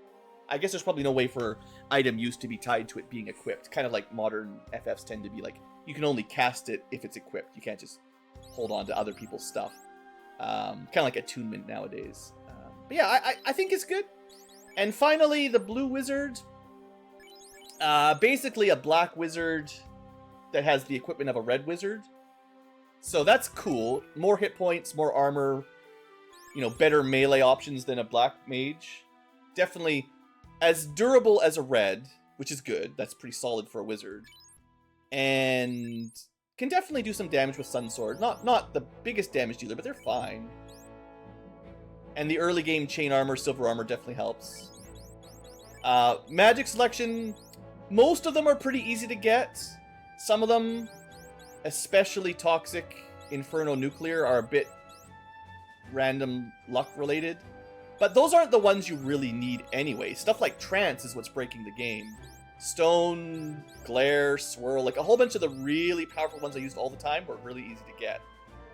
I guess there's probably no way for item use to be tied to it being equipped. Kind of like modern FFs tend to be like, you can only cast it if it's equipped. You can't just hold on to other people's stuff. Kind of like attunement nowadays. But yeah, I think it's good. And finally, the Blue Wizard. Basically a Black Wizard that has the equipment of a Red Wizard. So that's cool. More hit points, more armor, you know, better melee options than a Black Mage. Definitely as durable as a Red, which is good. That's pretty solid for a Wizard. And can definitely do some damage with Sun Sword. Not the biggest damage dealer, but they're fine. And the early game chain armor, silver armor definitely helps. Magic selection, most of them are pretty easy to get. Some of them, especially Toxic, Inferno, Nuclear, are a bit random luck related. But those aren't the ones you really need anyway. Stuff like Trance is what's breaking the game. Stone, Glare, Swirl, like a whole bunch of the really powerful ones I used all the time were really easy to get.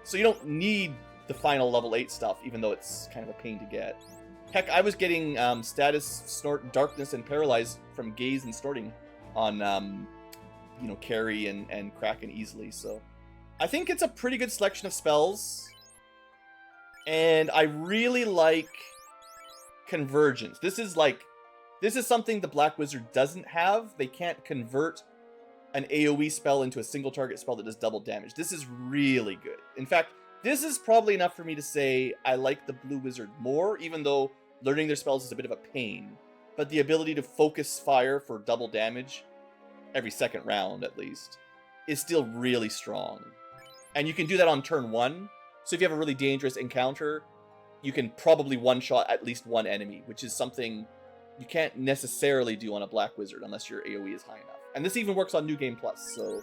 So you don't need the final level 8 stuff, even though it's kind of a pain to get. Heck, I was getting Status, Snort, Darkness, and Paralyze from Gaze and Snorting on, you know, Carry and Kraken easily, so... I think it's a pretty good selection of spells. And I really like Convergence. This is something the Black Wizard doesn't have. They can't convert an AoE spell into a single target spell that does double damage. This is really good. In fact, this is probably enough for me to say I like the Blue Wizard more, even though learning their spells is a bit of a pain. But the ability to focus fire for double damage, every second round at least, is still really strong. And you can do that on turn 1. So if you have a really dangerous encounter, you can probably one-shot at least one enemy, which is something you can't necessarily do on a Black Wizard unless your AoE is high enough. And this even works on New Game Plus, so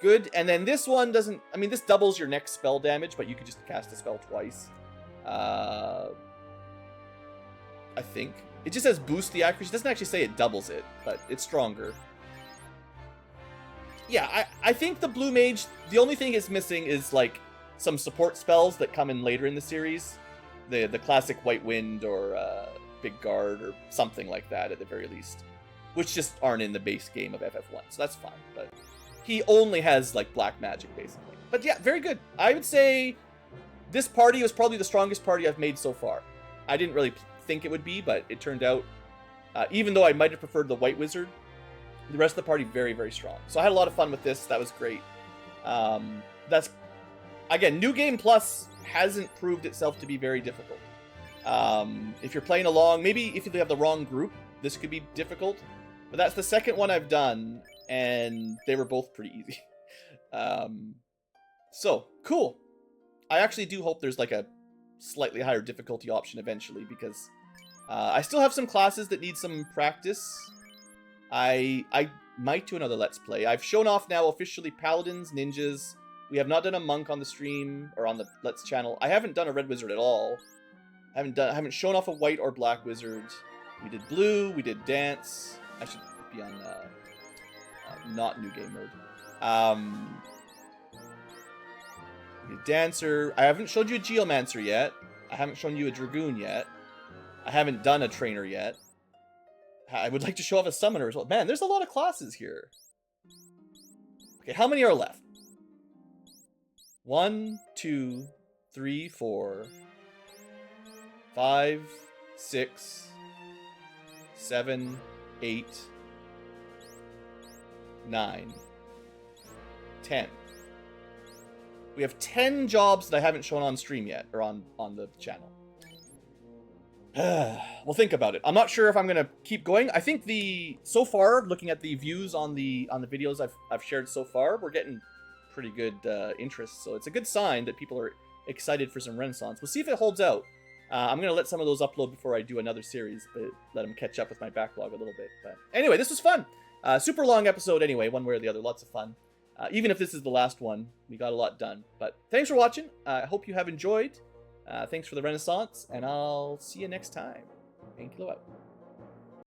good. And then this one doesn't... I mean, this doubles your next spell damage, but you could just cast a spell twice. I think. It just says boost the accuracy. It doesn't actually say it doubles it, but it's stronger. Yeah, I think the Blue Mage, the only thing it's missing is, like, some support spells that come in later in the series. The classic White Wind or Big Guard or something like that at the very least. Which just aren't in the base game of FF1, so that's fine. But he only has, like, black magic, basically. But yeah, very good. I would say this party was probably the strongest party I've made so far. I didn't really think it would be, but it turned out, even though I might have preferred the White Wizard, the rest of the party very, very strong. So I had a lot of fun with this. That was great. That's, again, New Game Plus hasn't proved itself to be very difficult. If you're playing along, maybe if you have the wrong group, this could be difficult. But that's the second one I've done, and they were both pretty easy. So, cool. I actually do hope there's like a slightly higher difficulty option eventually, because I still have some classes that need some practice. I might do another Let's Play. I've shown off now officially Paladins, Ninjas. We have not done a Monk on the stream, or on the Let's channel. I haven't done a Red Wizard at all. I haven't shown off a White or Black Wizard. We did Blue, we did Dance. I should be on not New Game mode. We did Dancer. I haven't showed you a Geomancer yet. I haven't shown you a Dragoon yet. I haven't done a Trainer yet. I would like to show off a Summoner as well. Man, there's a lot of classes here. Okay, how many are left? 1, 2, 3, 4, 5, 6, 7, 8, 9, 10. We have 10 jobs that I haven't shown on stream yet, or on the channel. Well, think about it. I'm not sure if I'm gonna keep going. I think so far, looking at the views on the videos I've shared so far, we're getting pretty good interest. So it's a good sign that people are excited for some Renaissance. We'll see if it holds out. I'm gonna let some of those upload before I do another series, but let them catch up with my backlog a little bit. But anyway, this was fun. Super long episode anyway, one way or the other. Lots of fun. Even if this is the last one, we got a lot done. But thanks for watching. I hope you have enjoyed. Thanks for the Renaissance, and I'll see you next time. BlueAnkylo out.